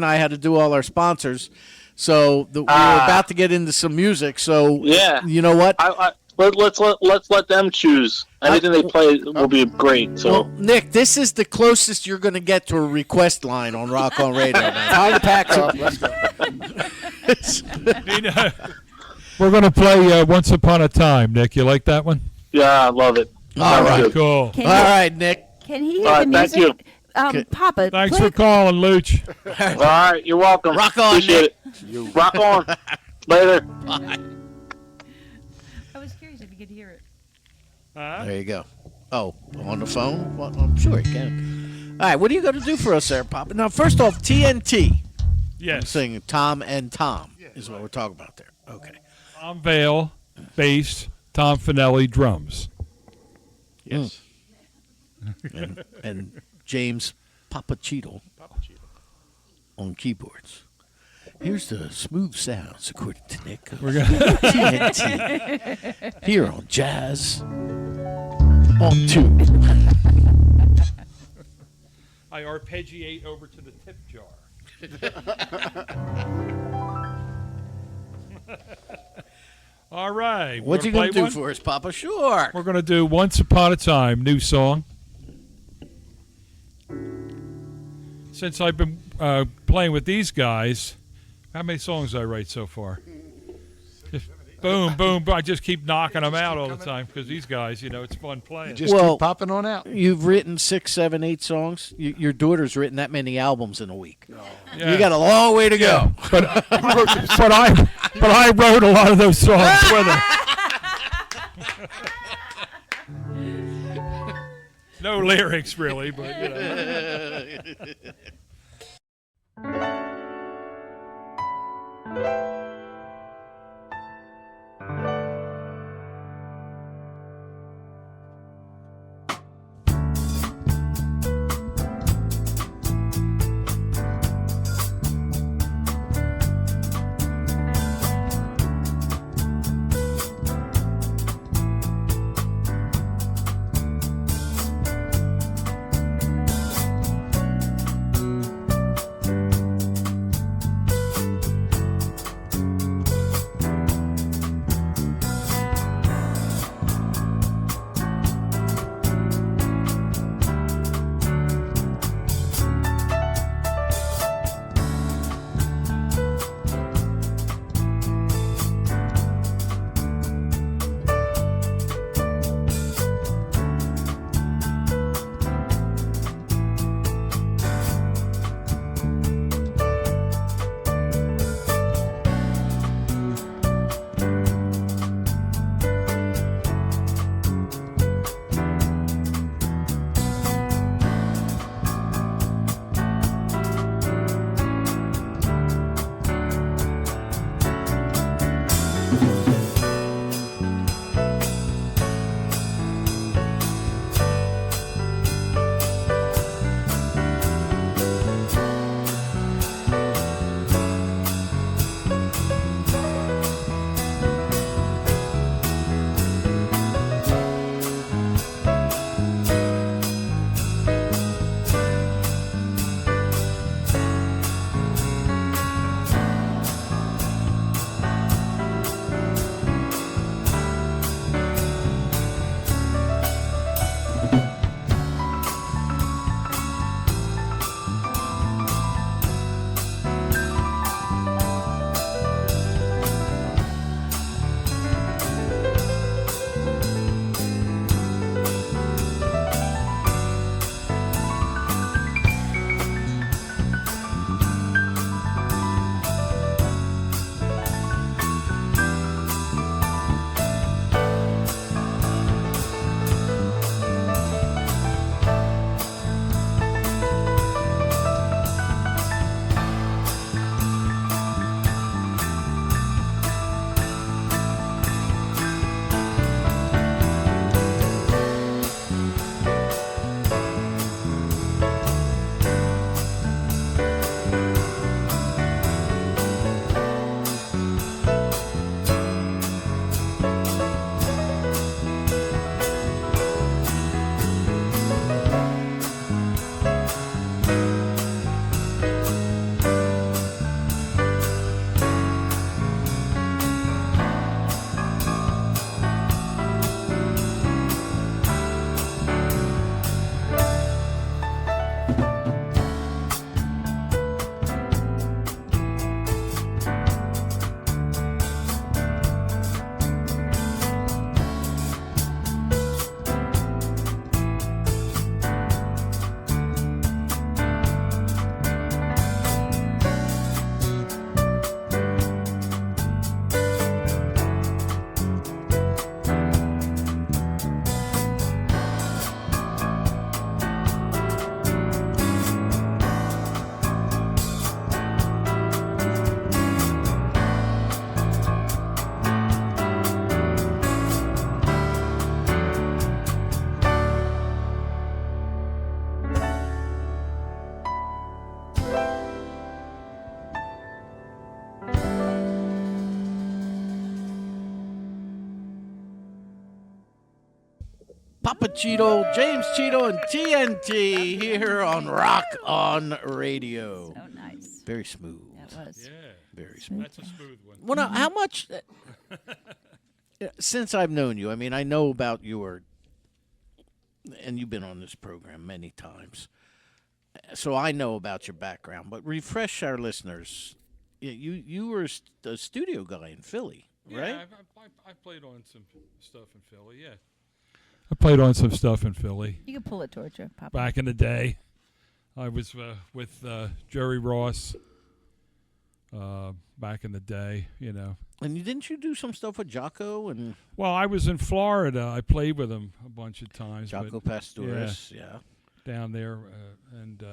I had to do all our sponsors. So we were about to get into some music. So Yeah. you know what? let's let them choose. Anything they play will be great. So. Well, Nick, this is the closest you're going to get to a request line on Rock On Radio. Man. Time to pack up. Let's go. We're going to play Once Upon a Time, Nick. You like that one? Yeah, I love it. All Sounds right. good. Cool. Can All right, Nick. Can he hear All the right, thank music? Okay. Papa, Thanks play for calling, Luch. All right, you're welcome. Rock on, Appreciate it. Rock on. Later. Bye. I was curious if you could hear it. There you go. Oh, on the phone? Well, I'm sure he can. All right, what are you going to do for us there, Papa? Now, first off, TNT. Yes. Singing Tom and Tom is what we're talking about there. Okay. Tom Vale, bass. Tom Finelli, drums. Yes. And James Papa Cheadle on keyboards. Here's the smooth sounds, according to Nick. We're gonna TNT. Here on Jazz on 2. I arpeggiate over to the tip jar. All right. What you gonna going to do play for us, Papa? Sure. We're going to do Once Upon a Time, new song. Since I've been playing with these guys, how many songs did I write so far? Just boom, boom, boom. I just keep knocking them out all the time because these guys, it's fun playing. Just Well- keep popping on out. You've written 6, 7, 8 songs. Your daughter's written that many albums in a week. Yeah. You got a long way to go. but I wrote a lot of those songs with her. No lyrics really, but Papa Cheadle, James Cheadle, and TNT here on Rock On Radio. So nice. Very smooth. That was. Yeah. Very smooth. That's a smooth one. Well, now, how much, since I've known you, I mean, I know about your, and you've been on this program many times, so I know about your background, but refresh our listeners. You were a studio guy in Philly, right? Yeah, I played on some stuff in Philly, yeah. I played on some stuff in Philly You can pull it towards you, Papa. back in the day. I was with Jerry Ross back in the day, you know. And didn't you do some stuff with Jocko and Well, I was in Florida. I played with him a bunch of times. Jocko but Pastouris? Yeah. down there, and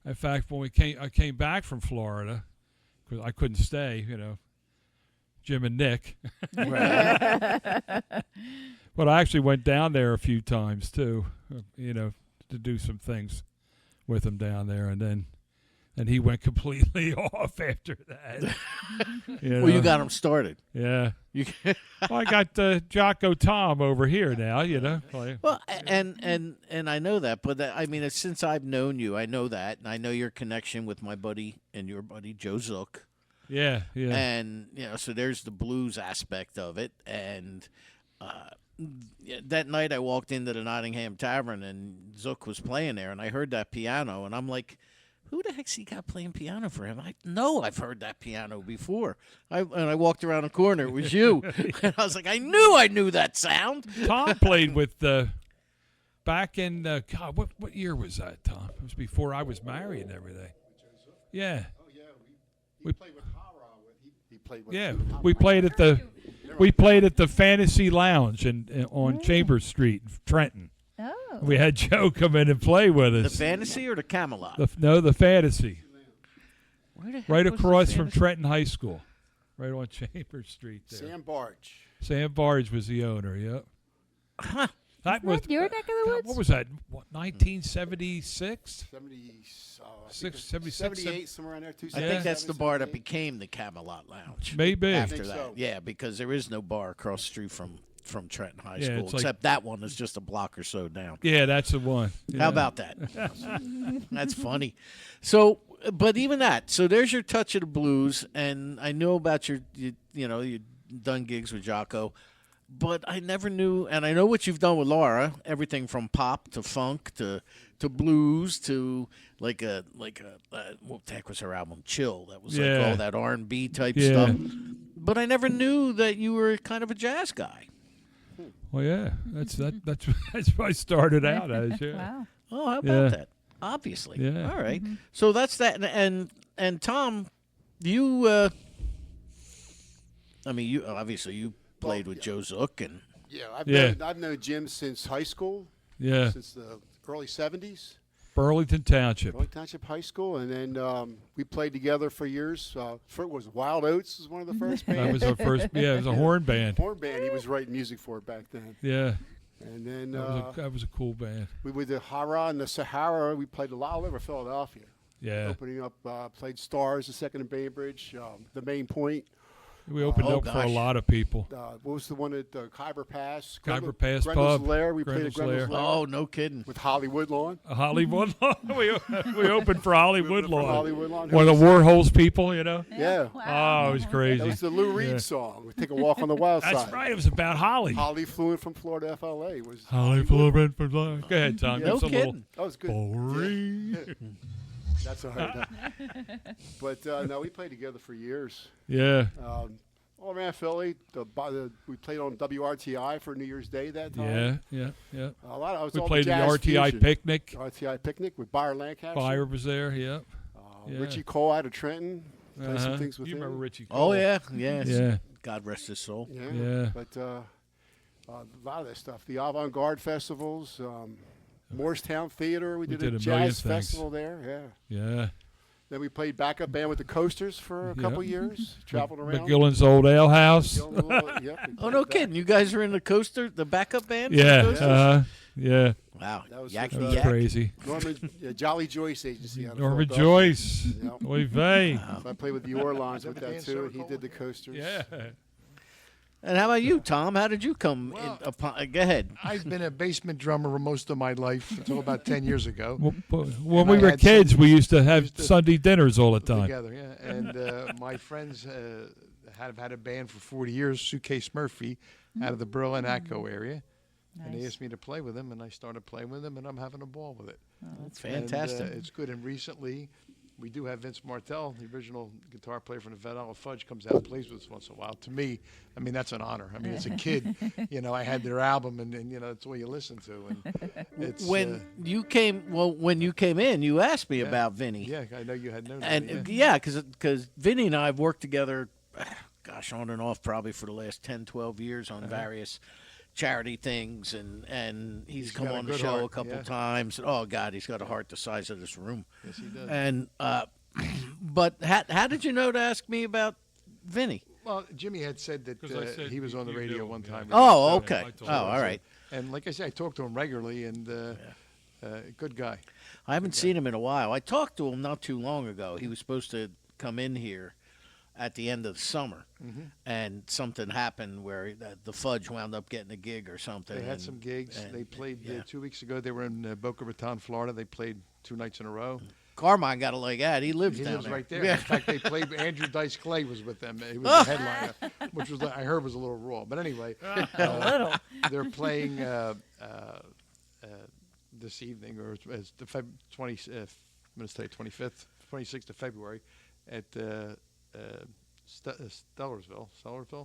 in fact, when I came back from Florida, because I couldn't stay, you know, Jim and Nick. Right. But I actually went down there a few times too, you know, to do some things with him down there, and he went completely off after that. Well, you got him started. Yeah. You Well, I got Jocko Tom over here now, you know. Well, and I know that, but I mean, since I've known you, I know that, and I know your connection with my buddy and your buddy Joe Zook. Yeah, yeah. And so there's the blues aspect of it, and that night I walked into the Nottingham Tavern and Zook was playing there, and I heard that piano, and I'm like, who the heck's he got playing piano for him? I know I've heard that piano before. And I walked around the corner, it was you, and I was like, I knew that sound. Tom played with back in God, what year was that, Tom? It was before I was married and everything. Yeah. Oh, yeah. He played with Hara. He played with Yeah, Tom we played at the Fantasy Lounge on Chambers Street, in Trenton. Oh. We had Joe come in and play with The us. Fantasy or the Camelot? The Fantasy, Where the heck right was the across from Fantasy? Trenton High School, right on Chambers Street there. Sam Barge. Sam Barge was the owner. Yep. Huh. That was your neck of the God, woods? what was that? 1976? 76, 78, somewhere around there. I Yeah. think that's the bar that became the Camelot Lounge. Maybe. After think that, so. yeah, because there is no bar across the street from Trenton High Yeah, School, it's like- except that one is just a block or so down. Yeah, that's the one. How Yeah. about that? That's funny. So, but even that. So there's your touch of the blues, and I know about you've done gigs with Jocko, but I never knew, and I know what you've done with Laura. Everything from pop to funk to blues to like a what the heck was her album? Chill. That was like Yeah. all that R&B type Yeah. stuff. But I never knew that you were kind of a jazz guy. Well, yeah, that's what I started out as. Yeah. Wow. Oh, how about Yeah. that? Obviously. Yeah. All right. So that's that. And Tom, you. I mean, you obviously you played with Joe Zook and. Yeah, Yeah. I've known Jim since high school, Yeah, since the early 70s. Burlington Township. Burlington Township High School, and then we played together for years. First was Wild Oats was one of the first bands. That was our first. Yeah, it was a horn band. horn band. He was writing music for it back then. Yeah, And then that was a cool band. we with the Hara and the Sahara. We played a lot all over Philadelphia. Yeah, Opening up, played Stars, the Second and Bainbridge, the Main Point. we opened Oh, up for gosh. a lot of people. What was the one at Khyber Pass? Khyber Pass Grendel's Pub. Lair. We played at Grendel's Grendel's Lair. Lair Oh, no kidding. with Hollywood Lawn. Hollywood Lawn. we opened for Hollywood Lawn. Hollywood Lawn. One of the Warhols people, you know. Yeah. Oh, it was That crazy. was the Lou Reed Yeah. song. We take a walk on the wild side. That's right. It was about Holly. Holly flew in from Florida to FLA. Was Holly Florida. Go ahead, Tom. No Give us a little. kidding. that was good. Boring. That's all right. But no, we played together for years. Yeah. All around Philly. We played on WRTI for New Year's Day that time. Yeah. A lot. I was We all played the jazz RTI fusion. picnic. RTI picnic with Byron Lancaster. Fire was there. Yeah. yeah. Richie Cole out of Trenton. Played some Uh-huh. things with You him. remember Richie? Oh, Cole. yeah. Yes. Yeah. God rest his soul. Yeah. Yeah. But a lot of that stuff. The avant-garde festivals. Morristown Theater. We did did a a million jazz things. festival there. Yeah. Yeah. Then we played backup band with the Coasters for a couple years. Traveled around. McGillen's Old Ale House. Yep, we Oh, played no that. kidding. You guys are in the coaster, the backup band? for the Yeah. Coasters? Yeah. Wow. That was Yakety with, That was yak. crazy. Norman, Jolly Joyce Agency. out of Norman Philadelphia. Joyce. Yep. Oy vey. So I played with the Orlons with that too, and he did the Coasters. Yeah. And how about you, Tom? How did you come Well, in upon? Go ahead. I've been a basement drummer for most of my life until about 10 years ago. When And we I were had kids, some- we used to have used to- Sunday dinners all the time. Together, yeah. And my friends have had a band for 40 years, Suitcase Murphy, out of the Berlin Acco area. And they Nice. asked me to play with them, and I started playing with them, and I'm having a ball with it. Fantastic. And, it's good. And recently, we do have Vince Martell, the original guitar player from the Vanilla Fudge, comes out and plays with us once in a while. To me, I mean, that's an honor. I mean, as a kid, I had their album, and that's all you listen to. And it's When you came, when you came in, you asked me about Vinny. yeah, I know you had known And that. yeah, because Vinny and I have worked together, gosh, on and off probably for the last 10, 12 years on various charity things, and he's come got a on the good show heart, a couple yeah. times. Oh God, he's got a heart the size of this room. Yes, he does. And but how did you know to ask me about Vinny? Well, Jimmy had said that 'Cause I said he was on the you radio knew one him, time. yeah. Oh, I okay. told Oh, him. all right. And like I said, I talk to him regularly, and good guy. I haven't seen him in a while. I talked to him not too long ago. He was supposed to come in here at the end of the summer, and something happened where the Fudge wound up getting a gig or something. They had and- some gigs. and- They played yeah. 2 weeks ago. They were in Boca Raton, Florida. They played 2 nights in a row. Carmine got a leg out. He lives He down lives there. right there. Yeah. In fact, they played. Andrew Dice Clay was with them. He was the headliner, which was I heard was a little raw. But anyway, Little. they're playing this evening, or it's the 26th of February, at Stellersville.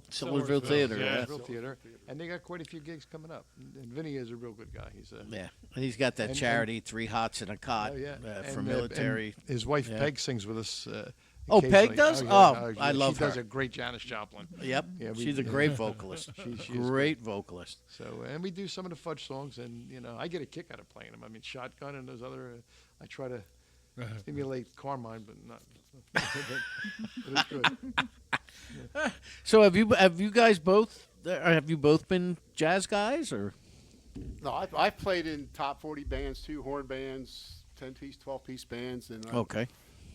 Sillersville Theater. Yeah. Sillersville Theater, and they got quite a few gigs coming up. And Vinny is a real good guy. He's a Yeah. And he's got that And- charity, 3 Hots and a Cot, oh, yeah. for And, military. and his wife yeah. Peg sings with us. Oh, Peg occasionally. does? yeah. Oh, I she love does her. a great Janis Joplin. Yep. Yeah, She's a great vocalist. She is Great vocalist. So, and we do some of the Fudge songs, and I get a kick out of playing them. I mean, Shotgun and those other. I try to emulate Carmine, but not. But it's good. So have you guys both been jazz guys, or? No, I've played in top 40 bands too, horn bands, 10-piece, 12-piece bands, and I've Okay.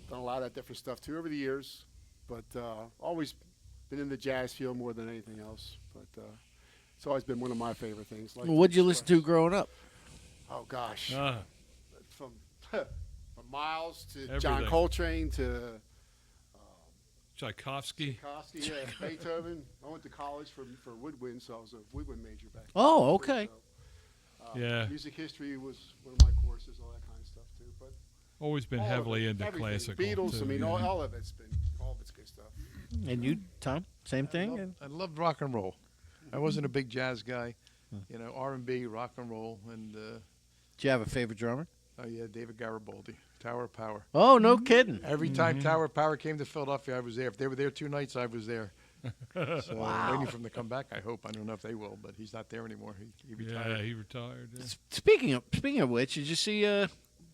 done a lot of that different stuff too over the years. But always been in the jazz field more than anything else. But it's always been one of my favorite things. Like What'd you listen to growing up? Oh gosh, Ah, from Miles to John Everything. Coltrane to Tchaikovsky. Tchaikovsky, yeah, Beethoven. I went to college for woodwind, so I was a woodwind major back. Oh, then, okay. So, Yeah. Music history was one of my courses, all that kind of stuff too. But Always been all of heavily it, into everything. classical. Beatles. too, I mean, yeah. all of it's good stuff. And you, Tom? Same thing? I loved rock and roll. I wasn't a big jazz guy. R&B, rock and roll, and Do you have a favorite drummer? oh yeah, David Garibaldi, Tower of Power. Oh, no kidding. Every time Tower of Power came to Philadelphia, I was there. If they were there 2 nights, I was there. So I'm waiting for him to come back. I hope. I don't know if they will, but he's not there anymore. He retired. Yeah, he retired. Yeah. Speaking of which, did you see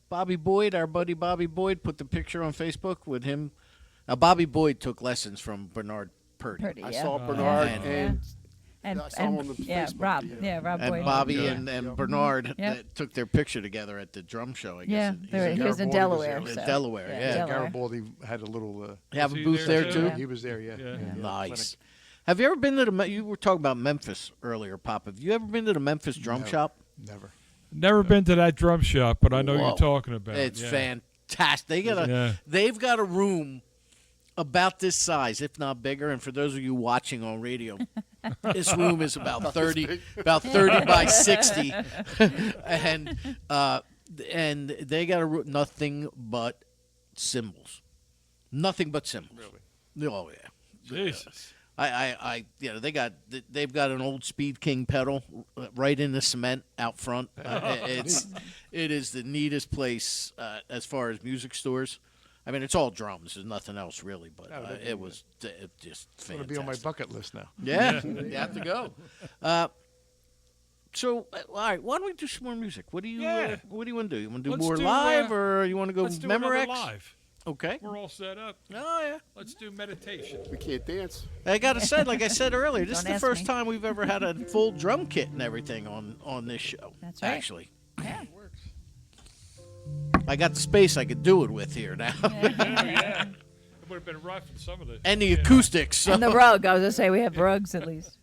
Bobby Boyd, our buddy Bobby Boyd, put the picture on Facebook with him? Now, Bobby Boyd took lessons from Bernard Purdy. Pretty, I yeah. saw Bernard Yeah. and And, I saw him on the yeah, Facebook, Rob. yeah. Yeah, Rob And Boyd. Bobby Yeah. and Bernard Yeah. that took their picture together at the drum show, I guess. Yeah, He's they were- in he was in Garibaldi was Delaware. in so- Delaware, yeah. Delaware. Garibaldi had a little. You have Was a he booth there there, too? too? Yeah. He was there, yeah. Yeah. Nice. Have you ever been to you were talking about Memphis earlier, Pop. Have you ever been to the Memphis drum No. shop? Never. Never been to that drum shop, but I know Whoa. you're talking about. It's yeah. fantastic. They've got a room about this size, if not bigger. And for those of you watching on radio, this room is about 30 by 60, and they got nothing but cymbals, nothing but cymbals. Really? Oh yeah. Jesus. They've got an old Speed King pedal right in the cement out front. It is the neatest place as far as music stores. I mean, it's all drums. There's nothing else really, but it was just It's going fantastic. to be on my bucket list now. Yeah, you have to go. So, all right, why don't we do some more music? What do you want to do? You want to do Let's more do, live, or you want to go Let's do another Memorex? live. Okay. We're all set up. Oh yeah. Let's do meditation. we can't dance. I gotta say, like I said earlier, this is Don't the ask first me. time we've ever had a full drum kit and everything on this show. That's right. Actually, Yeah. I got the space I could do it with here now, Yeah. It would have been rough in some of the. and the acoustics. So. And the rug. I was going to say we have rugs at least.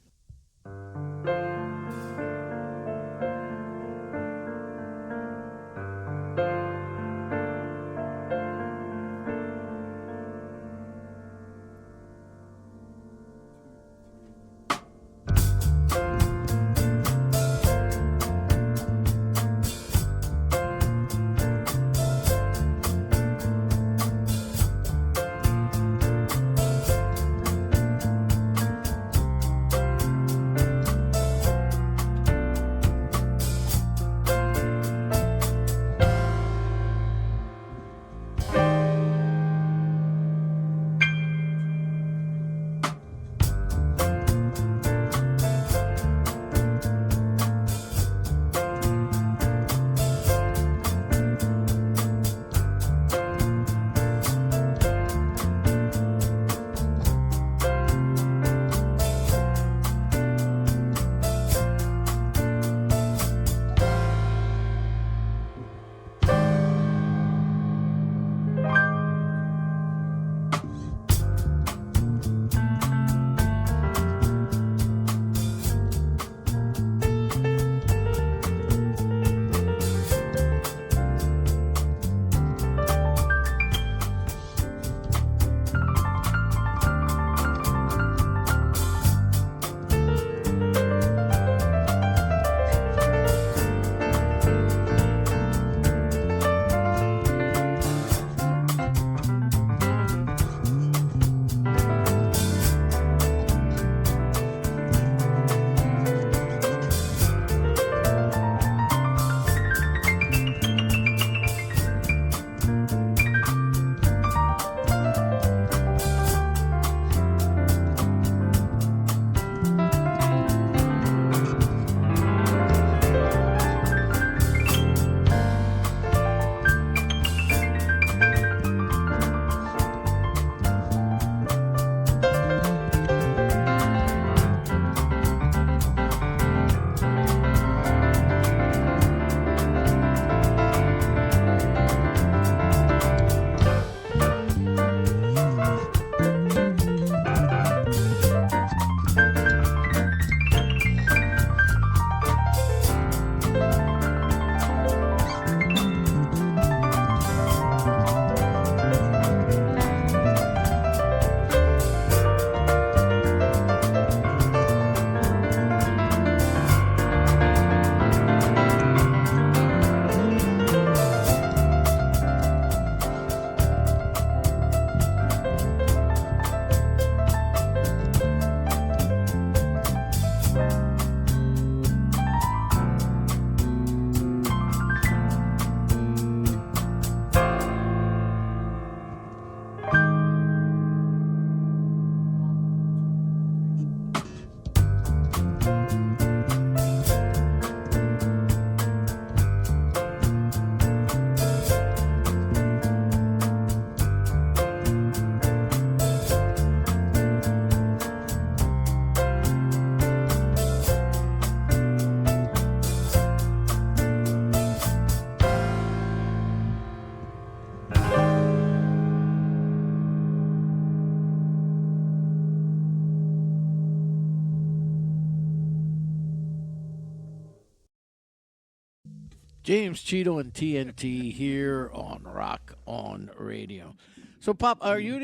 James Cheadle and TNT here on Rock On Radio. So, Pop, are you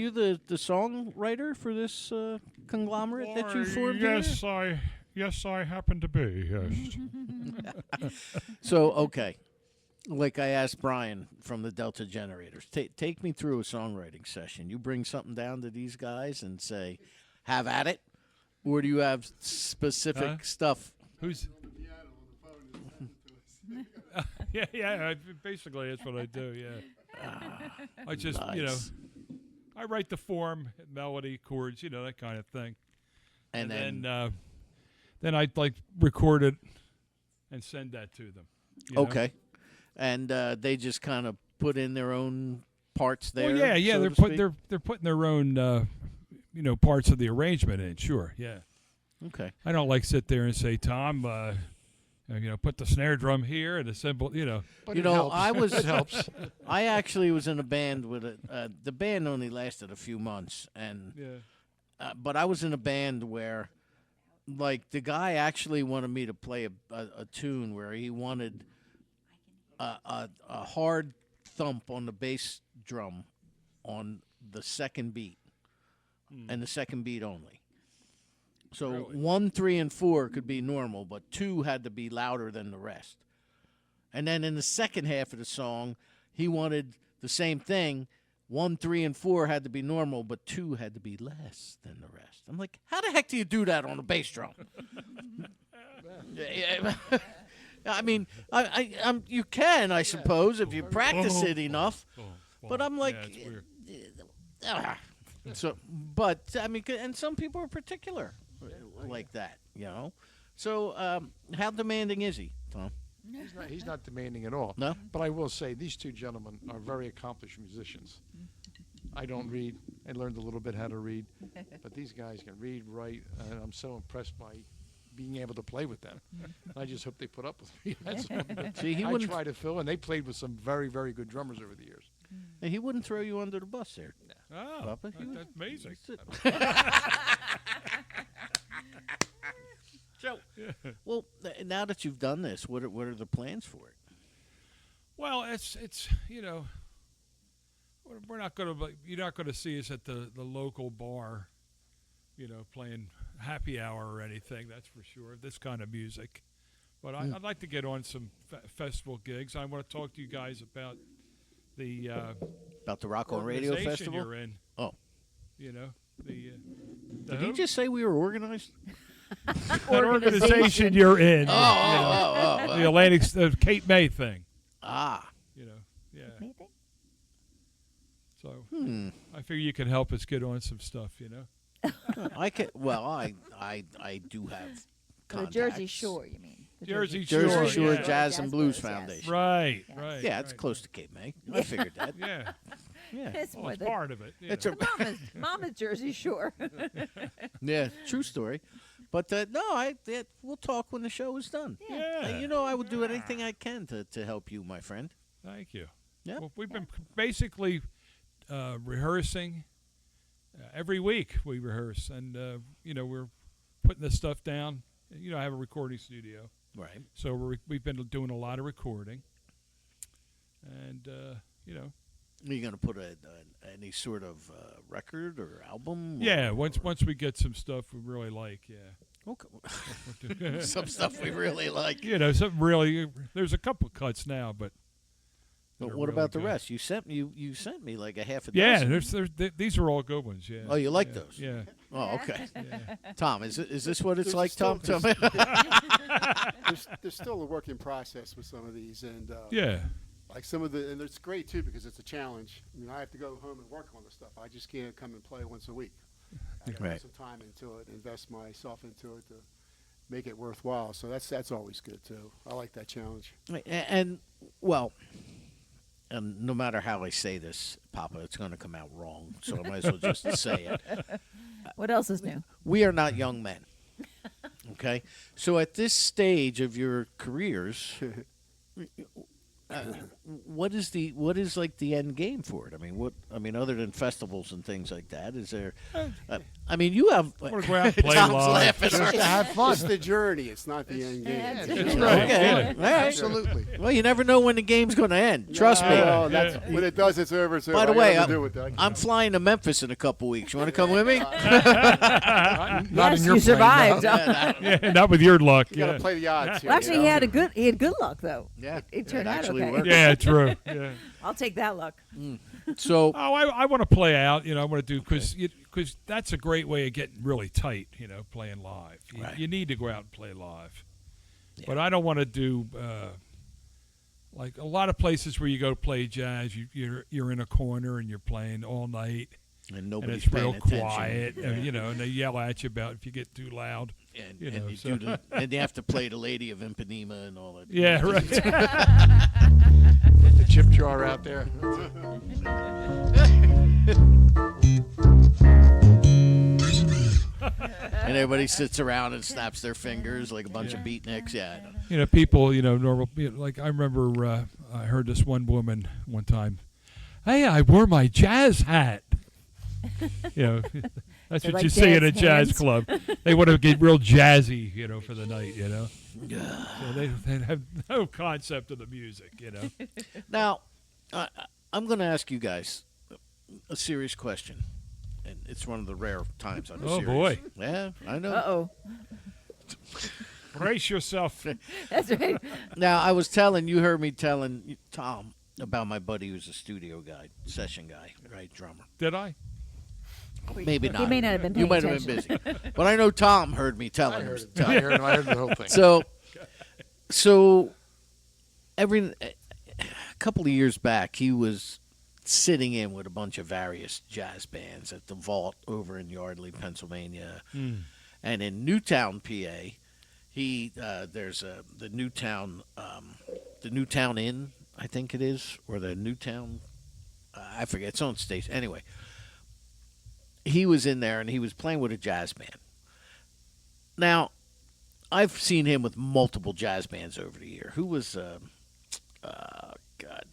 the songwriter for this conglomerate that you formed here? Yes, I happen to be. Yes. So, okay. Like I asked Brian from the Delta Generators, take me through a songwriting session. You bring something down to these guys and say, have at it? Or do you have specific stuff? Who's? Yeah. Basically, that's what I do. Yeah. I just, Nice. I write the form, melody, chords, that kind of thing, And then I record it and send that to them. you know? okay. And they just kind of put in their own parts there. Well, yeah. so They're to putting speak? they're putting their own parts of the arrangement in. Sure, yeah. Okay. I don't sit there and say, Tom, put the snare drum here and the cymbal, But You it know, helps. I was It helps. I actually was in a band with the band only lasted a few months, and Yeah. but I was in a band where, like, the guy actually wanted me to play a tune where he wanted a hard thump on the bass drum on the second beat, and the second beat only. So Really? 1, 3, and 4 could be normal, but 2 had to be louder than the rest. And then in the second half of the song, he wanted the same thing. 1, 3, and 4 had to be normal, but 2 had to be less than the rest. I'm like, how the heck do you do that on a bass drum? Yeah. I mean, you can, I suppose, if you practice it enough. But I'm like, yeah, it's weird. so, but I mean, and some people are particular like that, So, how demanding is he, Tom? He's not demanding at all. No? But I will say these two gentlemen are very accomplished musicians. I don't read. I learned a little bit how to read. But these guys can read, write, and I'm so impressed by being able to play with them. I just hope they put up with me. That's See, he I wouldn't. try to fill, and they played with some very, very good drummers over the years. He wouldn't throw you under the bus there. Oh, Papa, he that's amazing. So, well, now that you've done this, what are the plans for it? Well, it's we're not going to you're not going to see us at the local bar, playing happy hour or anything. That's for sure. This kind of music, but I'd like to get on some festival gigs. I want to talk to you guys about the About the Rock on Radio organization Festival? you're in. Oh. The Did you just say we were organized? that organization you're in? Oh. The Atlantic Cape May thing. Ah. Yeah. Maybe. So I figure you can help us get on some stuff. I can. Well, I do have The contacts. Jersey Shore, you mean? The Jersey Jersey Shore yeah. Jazz and Blues yes. Foundation. Right. Yes. Right. Yeah, it's right. close to Cape May. I figured that. Yeah. Yeah. It's Well, more it's the part of it. It's a Mama's Jersey Shore. yeah, true story. But we'll talk when the show is done. Yeah. I would do anything I can to help you, my friend. Thank you. Yeah. Well, we've been basically rehearsing every week. We rehearse, and we're putting this stuff down. I have a recording studio, Right. so we've been doing a lot of recording, and Are you going to put any sort of record or album? yeah. Once we get some stuff we really like, yeah. Okay. Some stuff we really like. Some really. There's a couple cuts now, but. But that are what really about the good. rest? You sent me like a half a Yeah, dozen. these are all good ones. Yeah. Oh, you like Yeah, those? Yeah. Oh, okay. Yeah. Tom, is this what it's There's like, still- Tom? Tell me. There's still a work in process with some of these, and Yeah. like some of and it's great too because it's a challenge. I have to go home and work on the stuff. I just can't come and play once a week. I got to Right. put some time into it, invest myself into it to make it worthwhile. So that's always good too. I like that challenge. And no matter how I say this, Papa, it's going to come out wrong. So I might as well just say it. What else is new? We are not young men. Okay? So at this stage of your careers, what is like the end game for it? I mean, I mean, other than festivals and things like that? Is there? I mean, you have. I want to go out and play Tom's live. laughing. Just to have fun. It's the journey. It's not the end game. That's That's right. right. Okay. Yeah. All right. Absolutely. Well, you never know when the game's going to end. Trust me. Well, that's, when it does, it's over. It's over. By the I got way, nothing to do with that. I'm flying to Memphis in a couple weeks. You want to come with me? Not Yes, in your you plane, survived. no. Yeah, not with your luck. You got to Yeah, play the odds. Here, Well, actually, you know? he had good luck though. Yeah. It turned out actually okay. worked. yeah, true. Yeah. I'll take that luck. So Oh, I want to play out. I want to do because that's a great way of getting really tight. Playing live. You need to go out and play live. But I don't want to do like a lot of places where you go play jazz. You're in a corner and you're playing all night, and and nobody's it's real paying attention. quiet. And they yell at you about if you get too loud. And, You know, and, so- and you have to play the Lady of Ipanema and all that. Yeah, right. The chip jar out there. And everybody sits around and snaps their fingers like a bunch of beatniks. Yeah, I know. People, normal. Like I remember, I heard this one woman one time. Hey, I wore my jazz hat. That's They what like you see at a jazz jazz hands. club. They want to get real jazzy, for the night. So they have no concept of the music. Now, I'm going to ask you guys a serious question, and it's one of the rare times I'm Oh, serious. boy. Yeah, I know. Uh-oh. Brace yourself. That's right. Now, you heard me telling Tom about my buddy who's a studio guy, session guy, right, drummer. Did I? Maybe not. He may not have been You paying might have been busy. But I know Tom heard me telling him. I heard the whole thing. So a couple of years back, he was sitting in with a bunch of various jazz bands at the Vault over in Yardley, Pennsylvania, and in Newtown, PA. There's the Newtown Inn, I think it is, or the Newtown. I forget. It's on station. Anyway, he was in there and he was playing with a jazz band. Now, I've seen him with multiple jazz bands over the year. Who was,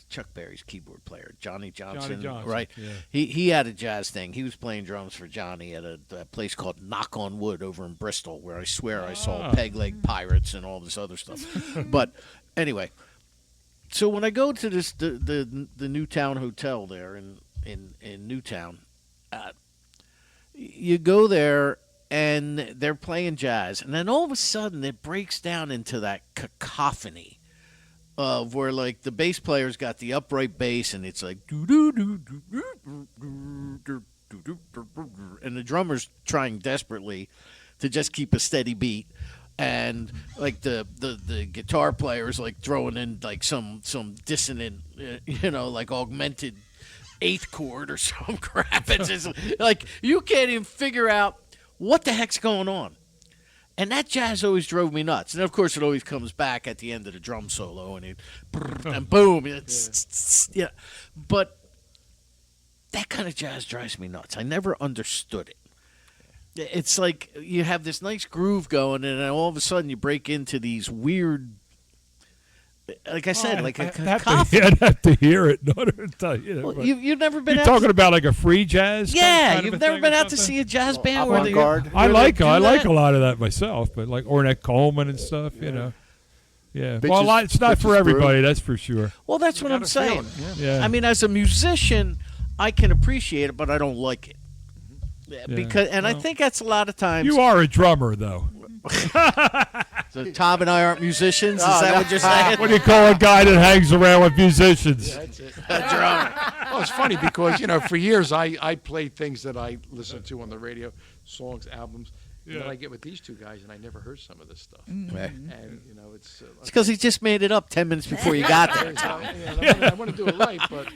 Chuck Berry's keyboard player, Johnny Johnson, right? Yeah. He had a jazz thing. He was playing drums for Johnny at a place called Knock on Wood over in Bristol, where I swear I saw Peg Leg Pirates and all this other stuff. But anyway, so when I go to the Newtown Hotel there in Newtown, you go there and they're playing jazz, and then all of a sudden it breaks down into that cacophony of where like the bass player's got the upright bass and it's like and the drummer's trying desperately to just keep a steady beat, and like the guitar player's like throwing in like some dissonant like augmented eighth chord or some crap. It's just like you can't even figure out what the heck's going on. And that jazz always drove me nuts. And of course, it always comes back at the end of the drum solo, and boom, yeah. But that kind of jazz drives me nuts. I never understood it. It's like you have this nice groove going, and then all of a sudden you break into these weird. Like I said, like a cacophony. I'd have to hear it in order to tell you. Well, but you've never been you're out talking about like a free jazz? Yeah, kind of you've a never thing been or out to something? see a jazz band where they avant-garde. I like a a lot of that myself, but like Ornette Coleman and stuff, Yeah. Bitches- Well, it's not for Bitches everybody, that's for sure. Well, that's what I'm gotta feel saying. it, Yeah. I mean, as a musician, I can appreciate it, but I don't like it. Yeah, because, and I think that's a lot of times. You are a drummer, though. So Tom and I aren't musicians. Is that what you're saying? What do you call a guy that hangs around with musicians? That's it. A drummer. Well, it's funny because, for years I played things that I listened to on the radio, songs, albums. And then Yeah. I get with these two guys and I never heard some of this stuff. Right. And, it's... It's because he just made it up 10 minutes before you got there. I want to do it right, but...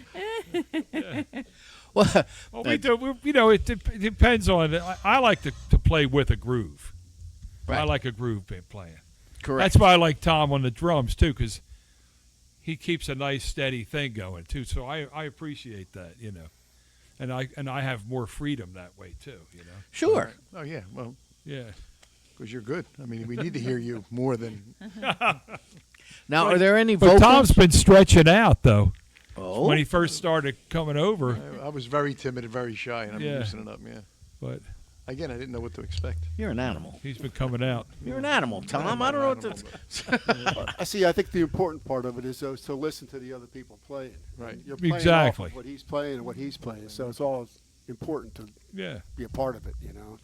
Well, Well, we do. It depends on. I like to play with a groove. I Right. like a groove playing. correct. That's why I like Tom on the drums too, because he keeps a nice steady thing going too. So I appreciate that, and I have more freedom that way too, Sure. Oh, yeah, well, Yeah. because you're good. I mean, we need to hear you more than... Now, are there any But vocals? Tom's been stretching out though. Oh, Oh. when he first started coming over. I was very timid and very shy, and I'm Yeah. loosening up. Yeah. But Again, I didn't know what to expect. You're an animal. he's been coming out. You're an animal, Tom. I don't know what to. I think the important part of it is though, to listen to the other people playing. Right. You're playing Exactly. off of what he's playing and what he's playing, so it's all important to Yeah. be a part of it. You know.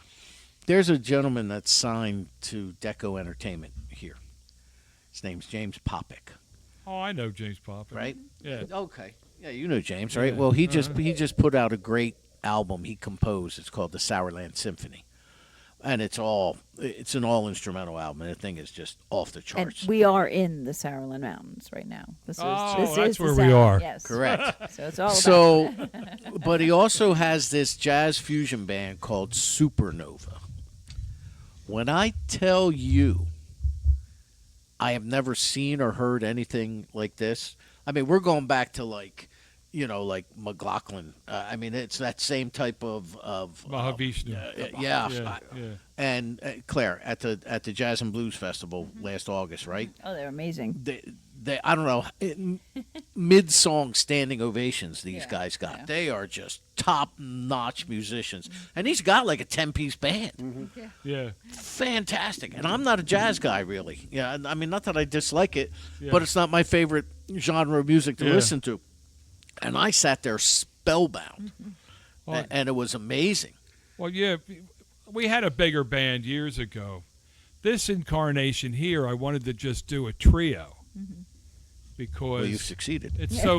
There's a gentleman that's signed to Deco Entertainment here. His name's James Popick, Oh, I know James Poppin. right? Yeah. Okay. Yeah, you know James, right? Yeah. Well, he just put out a great album he composed. It's called the Sourland Symphony, and it's an all instrumental album. And the thing is just off the And charts. we are in the Sourland Mountains right now. This Oh, is that's the where we Sourland, are. Yes. Correct. So it's all about So, but he also has this jazz fusion band called Supernova. When I tell you, I have never seen or heard anything like this. I mean, we're going back to like McLaughlin. I mean, it's that same type of Mahavishnu. yeah. Yeah. And Claire at the Jazz and Blues Festival last August, right? Oh, they're amazing. They I don't know, mid-song standing ovations these Yeah, guys got. yeah. They are just top-notch musicians. And he's got like a 10-piece band. Mm-hmm. Yeah. Fantastic. And I'm not a jazz guy, really. Yeah, I mean, not that I dislike it, Yeah. but it's not my favorite genre of music to Yeah. listen to. And I sat there spellbound, Well, and it was amazing. Well, yeah, we had a bigger band years ago. This incarnation here, I wanted to just do a trio because Well, you've succeeded. it's so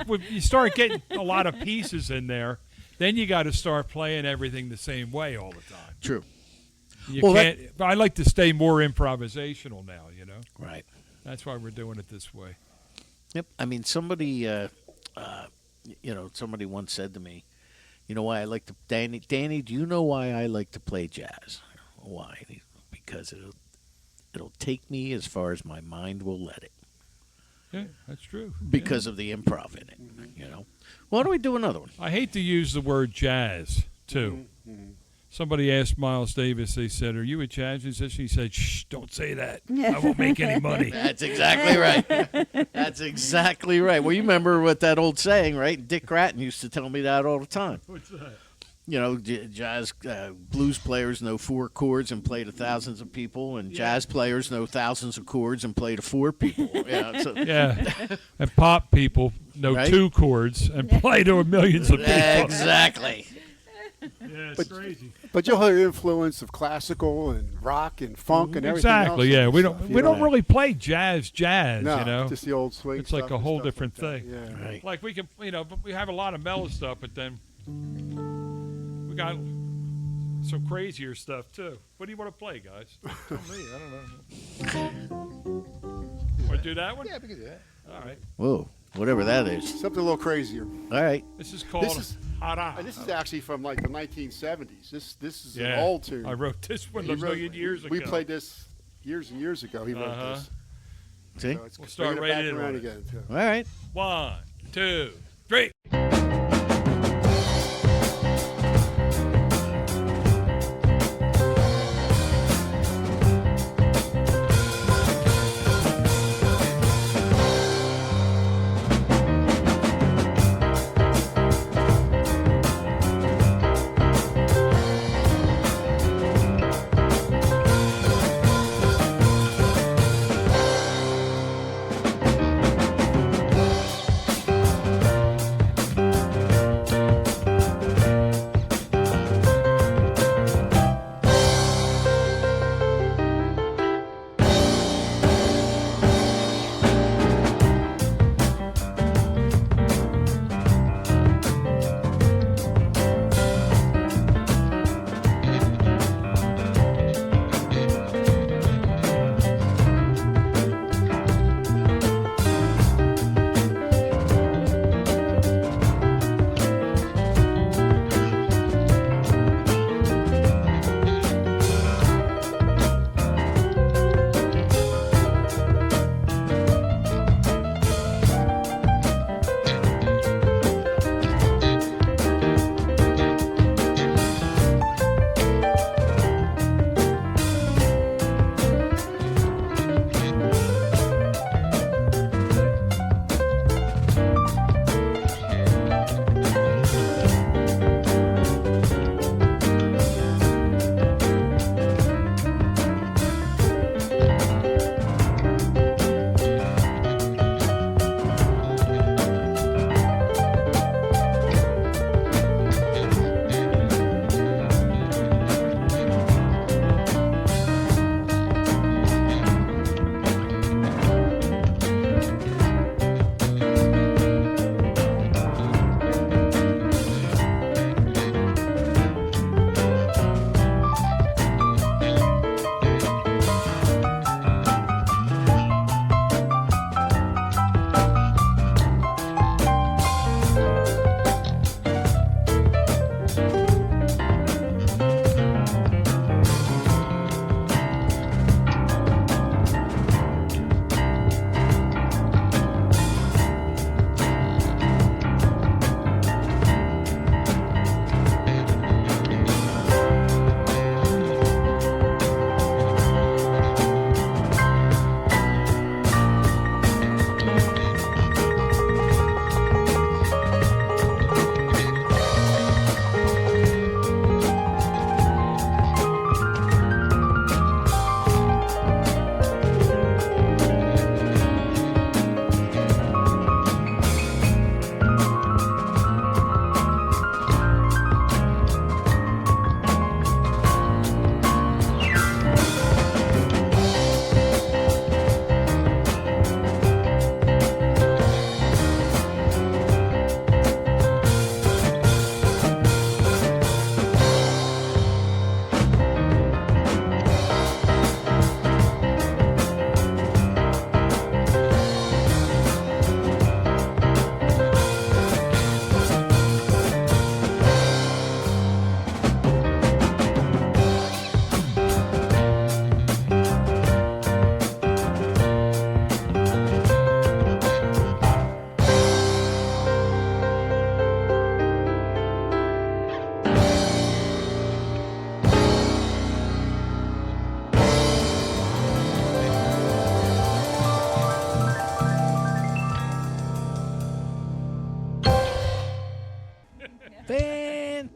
when you start getting a lot of pieces in there, then you got to start playing everything the same way all the time. True. You Well, can't. I like to stay more improvisational now. Right. That's why we're doing it this way. Yep. I mean, somebody once said to me, "You know why I like to Danny? Do you know why I like to play jazz? Why? Because it'll take me as far as my mind will let it. Yeah, that's true. Because of the improv in it. You know. Why don't we do another one? I hate to use the word jazz too. Somebody asked Miles Davis. They said, "Are you a jazz musician?" He said, "Shh, don't say that. I won't make any money." That's exactly right. That's exactly right. Well, you remember what that old saying, right? Dick Grattan used to tell me that all the time. What's that? You know, jazz blues players know 4 chords and play to thousands of people, and jazz players know thousands of chords and play to 4 people. Yeah, and pop people know Right? 2 chords and play to millions of people. Exactly. Yeah, it's crazy. But you'll hear influence of classical and rock and funk and everything Exactly. else. Yeah, we Stuff, don't you we know. don't really play jazz. No, you know, just the old swing. it's like stuff a and whole stuff different like that. thing. Yeah. Right. Like we can, but we have a lot of mellow stuff, but then we got some crazier stuff too. What do you want to play, guys? Tell me, I don't know. Want to do that one? Yeah, we can do that. All right. Whoa, whatever that is. Something a little crazier. All right. This is called is- Hara. And this is actually from like the 1970s. This is an Yeah, old tune. I wrote this one He a wrote- million years ago. We played this years and years ago. He wrote Uh-huh. this. See? So it's We'll start bringing it right back in around on it. again too. All right. 1, 2, 3.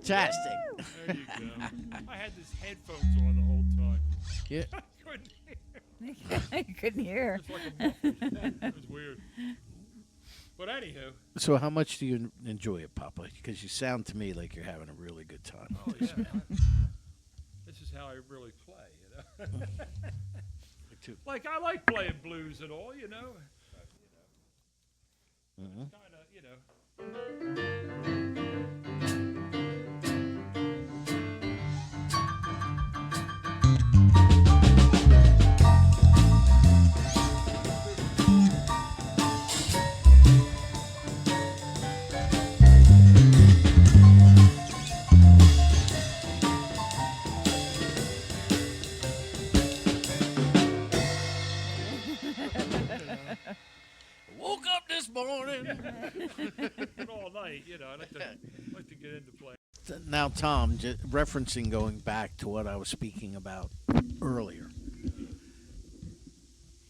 Fantastic. There you go. I had these headphones on the whole time. Yeah. Couldn't hear. You couldn't hear. It's like a muffin. It was weird. But anywho. So how much do you enjoy it, Papa? Because you sound to me like you're having a really good time. Oh, yeah. This is how I really play, you know. Like, I like playing blues and all, you know. Kind of, you know. Woke up this morning. All night, you know. I like to get into play. Now, Tom, referencing going back to what I was speaking about earlier,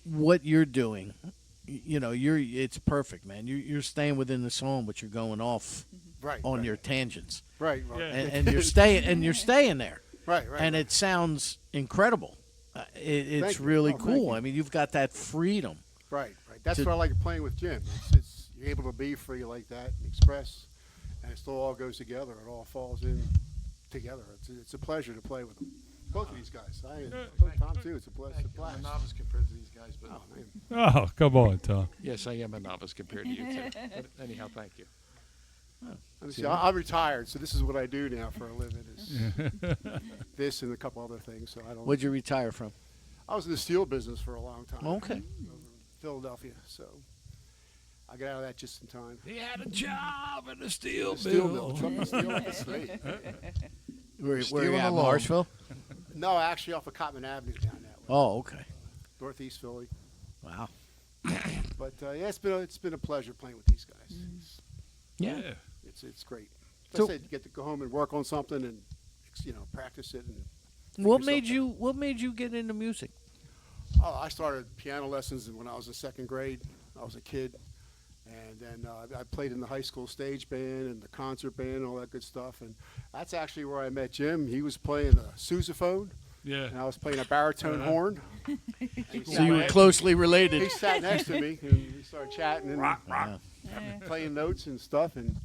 what you're doing, you know, it's perfect, man. You're staying within the song, but you're going off on your tangents, Right. Yeah. and you're staying there, Right. and it sounds incredible. It's Thank you. really Oh, thank cool. you. I mean, you've got that freedom. Right. That's To- what I like playing with Jim. It's you're able to be free like that, and express, and it still all goes together. It all falls in together. It's a pleasure to play with them. Both of these guys. Tom too. It's a blast. I'm a novice compared to these guys, but Oh, man. Oh, come on, Tom. yes, I am a novice compared to you too. But anyhow, thank you. See, I'm retired, so this is what I do now for a living. Is this and a couple other things. So I don't. What'd you retire from? I was in the steel business for a long time. Okay. Over in Philadelphia, so I got out of that just in time. He had a job in the steel Steel mill, trucking steel like a snake. Where Stealing you at, along. Marshville? No, actually off of Cotman Avenue down that way, Oh, okay. Northeast Philly. Wow. But yeah, it's been a pleasure playing with these guys. Yeah. It's great. So- I said, you get to go home and work on something and practice it. And What yourself made you get into music? I started piano lessons when I was in second grade. I was a kid, and then I played in the high school stage band and the concert band and all that good stuff. And that's actually where I met Jim. He was playing a sousaphone, Yeah. and I was playing a baritone horn. So you were closely He related. sat next to me, and we started chatting and Yeah. playing notes and stuff. And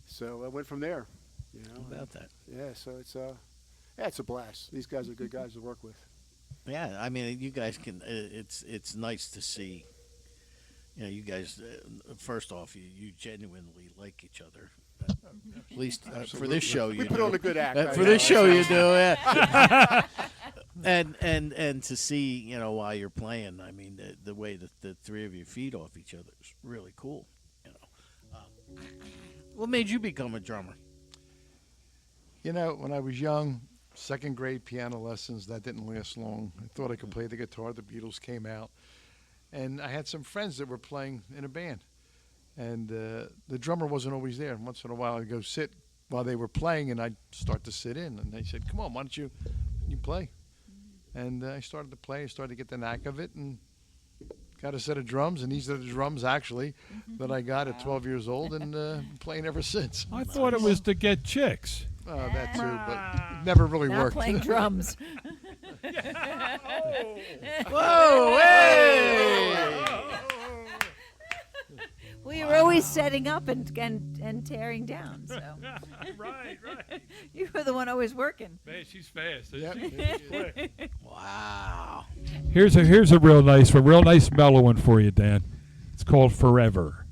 so I went from there. You know, About that. yeah. So it's a blast. These guys are good guys to work with. Yeah, I mean, you guys can. It's nice to see. You know, you guys. First off, you genuinely like each other. At least for this show, you We put do. on a good act. For this show, you do. Yeah. and to see, you know, while you're playing, I mean, the way that the three of you feed off each other is really cool. You know. What made you become a drummer? You know, when I was young, second grade piano lessons, that didn't last long. I thought I could play the guitar. The Beatles came out. And I had some friends that were playing in a band. And the drummer wasn't always there. Once in a while, I'd go sit while they were playing, and I'd start to sit in. And they said, come on, why don't you play? And I started to play. I started to get the knack of it and got a set of drums. And these are the drums, actually, that I got at 12 years old and been playing ever sinst. I thought it was to get chicks. That too, but it never really Not worked. playing drums. Whoa! Hey! We were always setting up and tearing down. So Right. you were the one always working. Man, she's fast. Yep. She's quick. Wow. Here's a real nice mellow one for you, Dan. It's called Forever.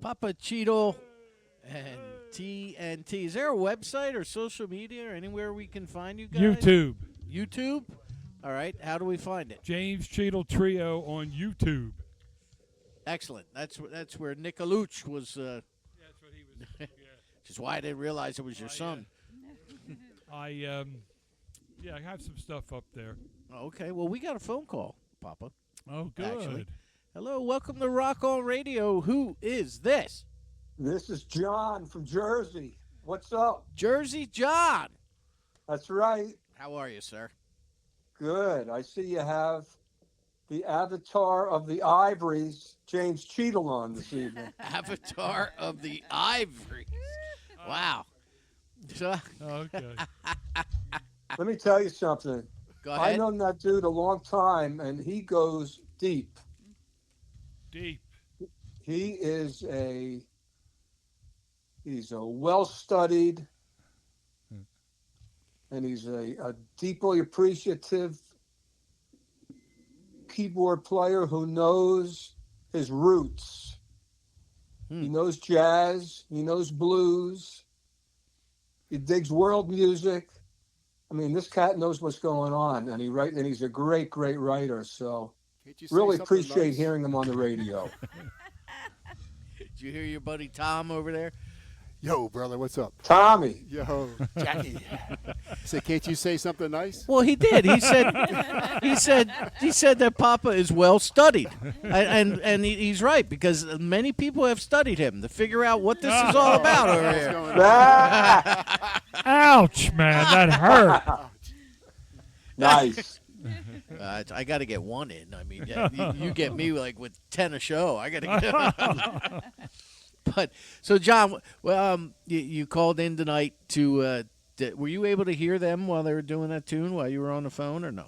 Papa Cheadle and TNT. Is there a website or social media or anywhere we can find you guys? YouTube. YouTube? All right. How do we find it? James Cheadle Trio on YouTube. Excellent. That's where Nicolouch was. That's what he was. Yeah. Which is why I didn't realize it was your son. I have some stuff up there. Okay. Well, we got a phone call, Papa. Oh, good. Actually. Hello. Welcome to Rock On Radio. Who is this? This is John from Jersey. What's up? Jersey John. That's right. How are you, sir? Good. I see you have the avatar of the Ivories, James Cheadle, on this evening. Avatar of the Ivories. Wow. So, Okay. Let me tell you something. go ahead. I've known that dude a long time, and he goes deep. Deep. He's a well-studied, and he's a deeply appreciative keyboard player who knows his roots. He knows jazz. He knows blues. He digs world music. I mean, this cat knows what's going on, and he's a great, great writer. So, Can't you say really something appreciate nice? hearing him on the radio. Did you hear your buddy Tom over there? Yo, brother, what's up? Tommy, Yo, Jackie. Say, can't you say something nice? Well, he did. He said that Papa is well studied, and he's right, because many people have studied him to figure out what this is all about over What's here. going on? ah, Ouch, man. That hurt. nice. I got to get one in. I mean, yeah, you get me like with 10 a show. I got to get. But so, John, well, you called in tonight to. Were you able to hear them while they were doing that tune while you were on the phone, or no?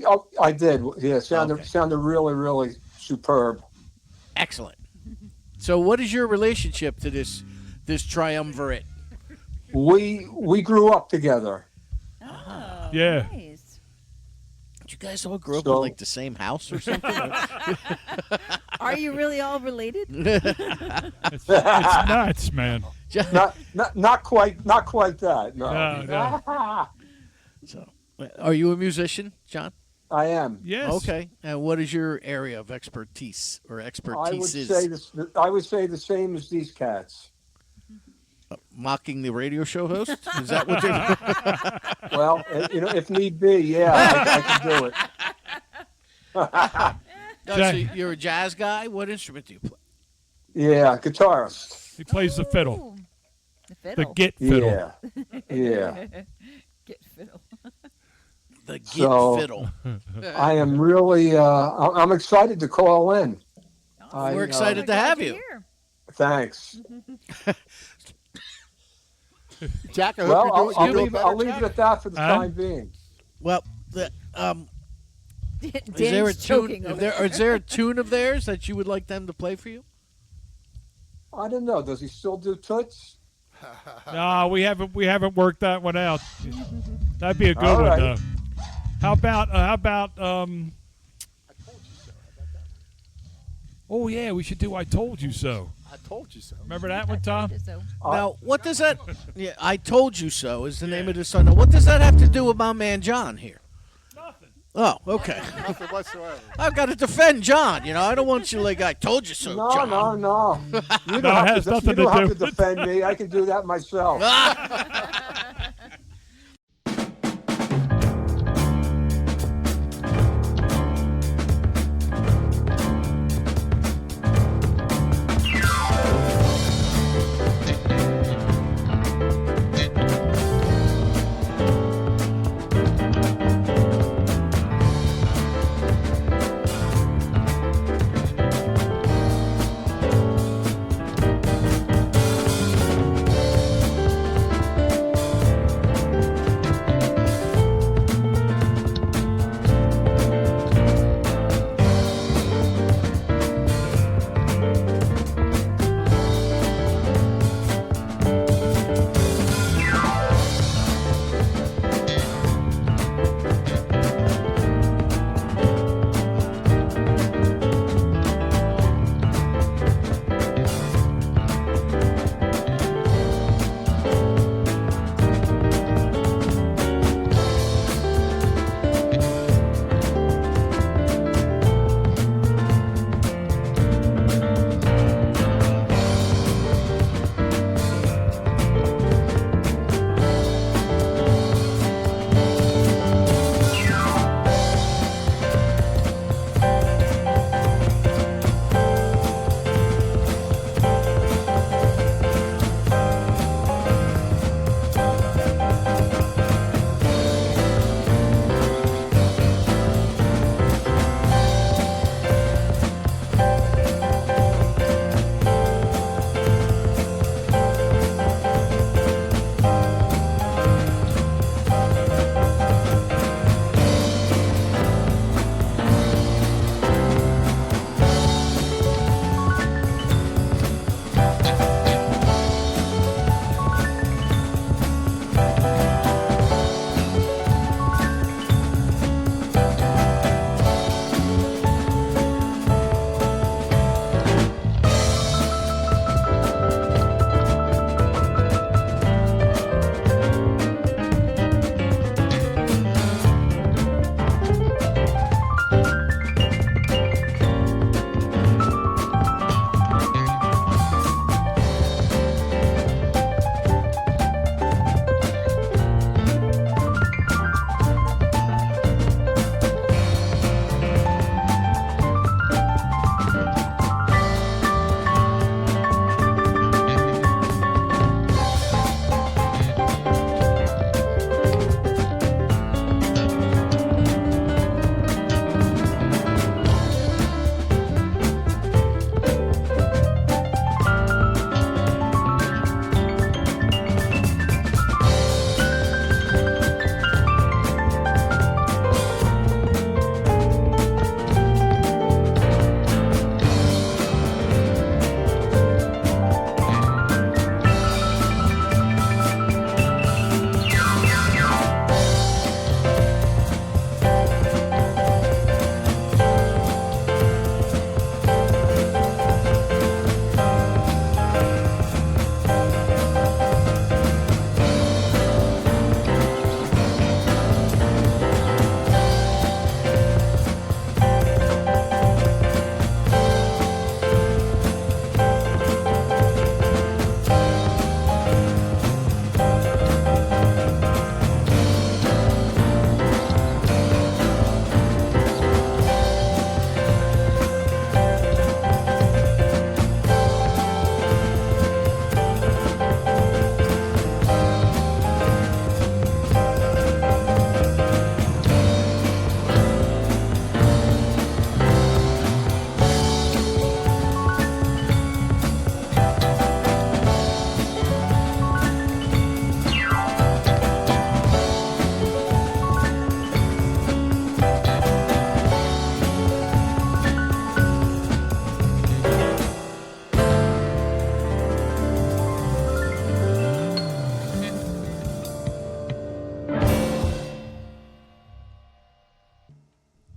Oh, I did. Yeah, sounded Okay. really, really superb. Excellent. So, what is your relationship to this triumvirate? We grew up together. Oh, Yeah. Nice. Did you guys all grow up So- in like the same house or something? Are you really all related? It's nuts, man. Not quite that. No. No. So, are you a musician, John? I am. Yes. Okay. And what is your area of expertise or I would expertises? say this. I would say the same as these cats. Mocking the radio show host? Is that what you're? Well, if need be, yeah, I can do it. No, so you're a jazz guy. What instrument do you play? Yeah, guitarist. He plays the fiddle. Ooh, the The fiddle. git fiddle. Yeah. Get fiddle. The git So- fiddle. I am really. I'm excited to call in. We're excited to have you. Thanks. Jack, I hope Well, you're I'll doing leave. better, I'll leave Jack. it at that for the Huh? time being. Well, is there a Dan's tune? choking Is over there a tune of theirs that you would like them to play for you? I don't know. Does he still do toots? No, we haven't worked that one out. That'd be a good All one, right. though. How about Oh yeah, we should do I Told You So. I told you so. Remember that one, Tom? So, Now, what does that? Yeah, I told you so is the name of the song. Now, what does that have to do with my man John here? Nothing. Oh, okay. Nothing whatsoever. I've got to defend John. I don't want you like I told you so, No, John. no. You No, don't it have has to, nothing you don't to have do to with- defend me. I can do that myself.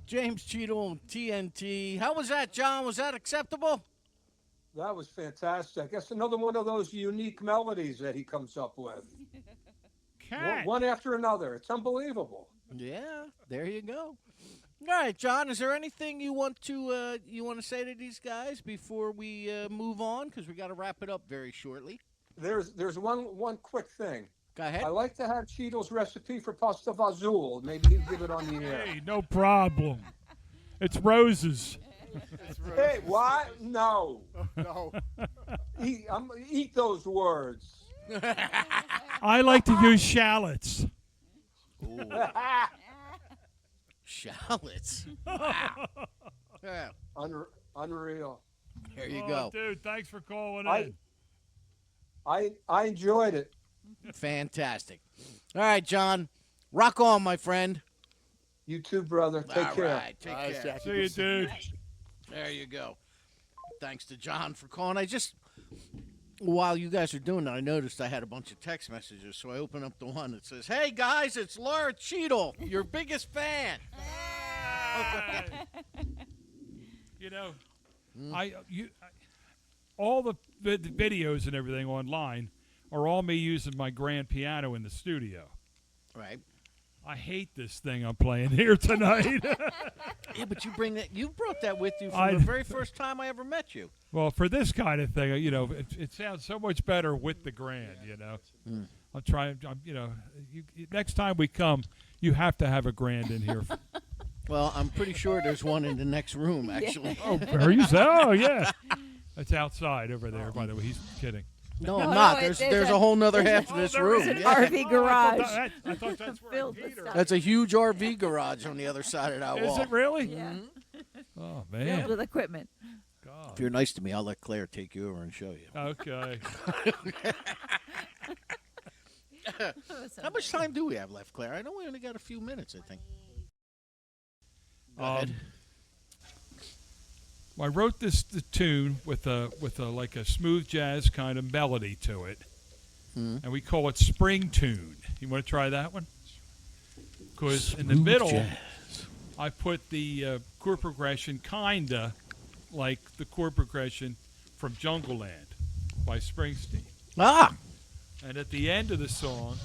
James Cheadle, TNT. How was that, John? Was that acceptable? That was fantastic. That's another one of those unique melodies that he comes up with. One after another. It's unbelievable. Yeah, there you go. All right, John. Is there anything you want to say to these guys before we move on? Because we got to wrap it up very shortly. There's one quick thing. Go ahead. I like to have Cheadle's recipe for pasta fazool. Maybe he'll give it on the air. Hey, no problem. It's roses. Hey, what? No. No. Eat those words. I like to use shallots. Shallots. Wow. Yeah. Unreal. There you go. Dude, thanks for calling in. I enjoyed it. Fantastic. All right, John. Rock on, my friend. You too, brother. Take care. All right, take care. Jackie. See you, dude. There you go. Thanks to John for calling. While you guys are doing that, I noticed I had a bunch of text messages, so I opened up the one that says, "Hey guys, it's Laura Cheadle, your biggest fan." You know, all the videos and everything online are all me using my grand piano in the studio. Right. I hate this thing I'm playing here tonight. Yeah, but you brought that with you from the very first time I ever met you. Well, for this kind of thing, it sounds so much better with the grand, I'm trying, next time we come, you have to have a grand in here. Well, I'm pretty sure there's one in the next room, actually. Are you? Oh, yeah. It's outside over there, by the way. He's kidding. No, I'm not. There's a whole nother half of this room. There's an RV garage. I thought that's where Peter. That's a huge RV garage on the other side of that wall. Is it really? Yeah. Oh, Filled man. with equipment. God. If you're nice to me, I'll let Claire take you over and show you. Okay. How much time do we have left, Claire? I know we only got a few minutes, I think. Go ahead. I wrote the tune with a like a smooth jazz kind of melody to it, and we call it Spring Tune. You want to try that one? Because in the middle, jazz. I put the chord progression kinda like the chord progression from Jungle Land by Springsteen. Ah, And at the end of the song,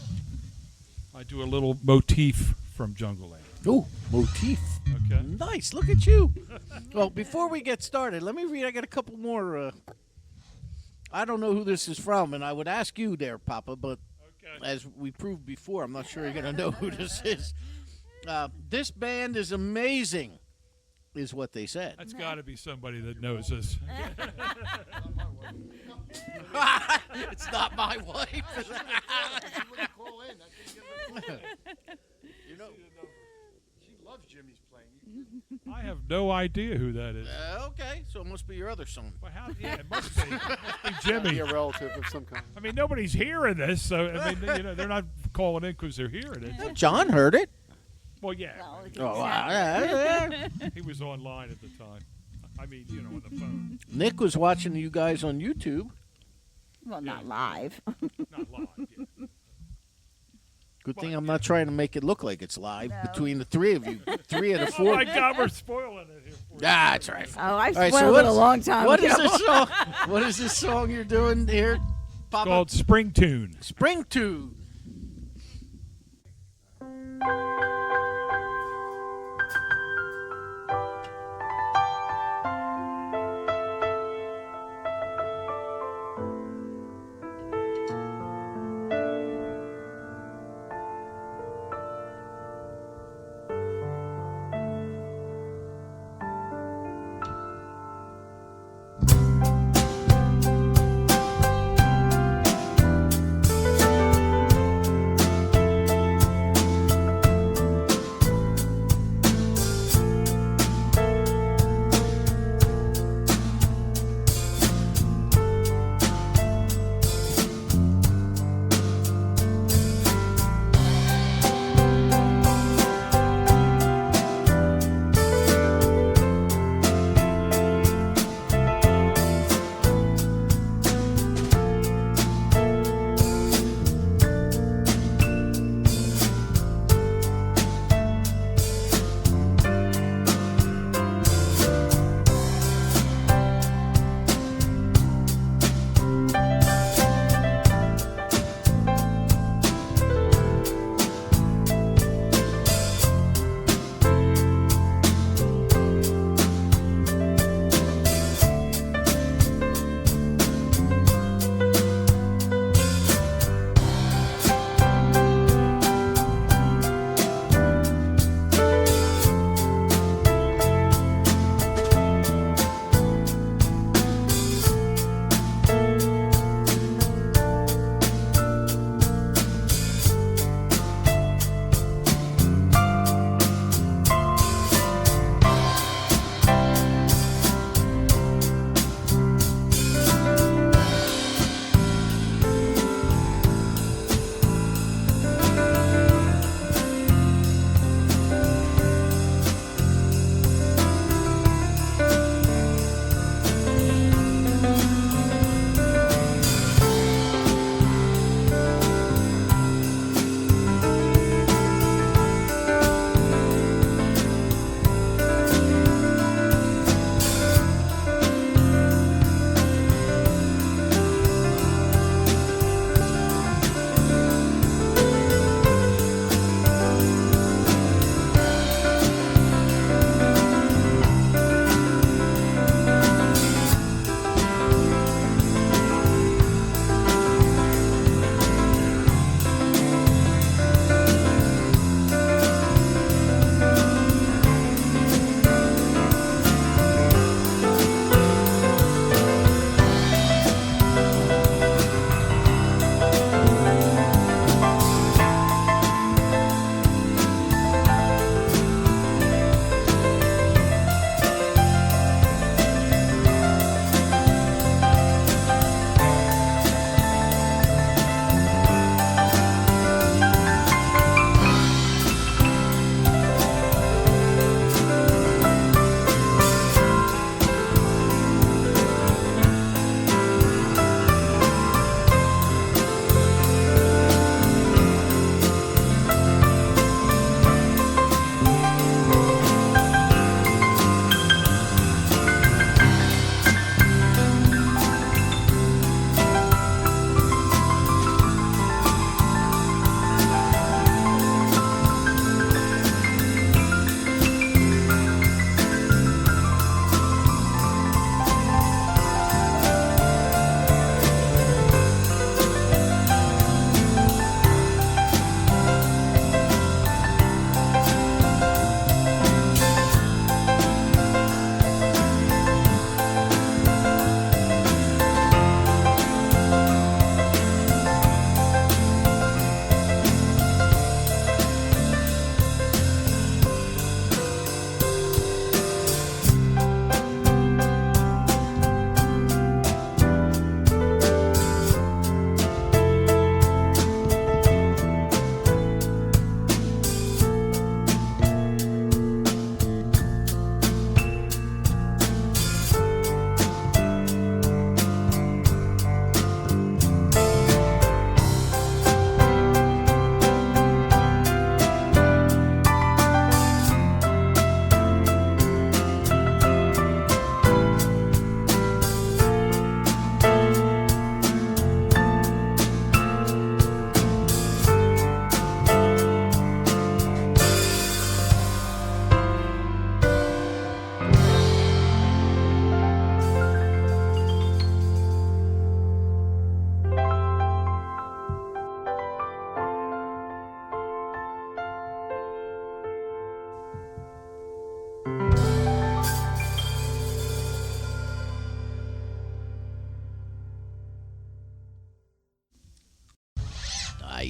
I do a little motif from Jungle Land. ooh, motif. Okay. Nice. Look at you. Well, before we get started, let me read. I got a couple more. I don't know who this is from, and I would ask you there, Papa, but as we proved before, I'm not sure you're going to know who this is. This band is amazing, is what they said. That's got to be somebody that knows us. It's not my wife. You know, she loves Jimmy's playing. I have no idea who that is. Okay, so it must be your other son. Well, yeah, it must be. It must be Jimmy. Be a relative of some kind. I mean, nobody's hearing this, so I mean, they're not calling in because they're hearing it. Well, John heard it. Well, yeah, Oh, wow. Yeah. he was online at the time. I mean, on the phone, Nick was watching you guys on YouTube. Well, not live. not live. Yeah. Good thing I'm not trying to make it look like it's live between the three of you. Three of the four. Oh my God, we're spoiling it here. For you. That's right. Oh, I All right, spoiled it a what's- long time What ago. is this song? What is this song you're doing here, Papa? Called Spring Tune. Spring Tune.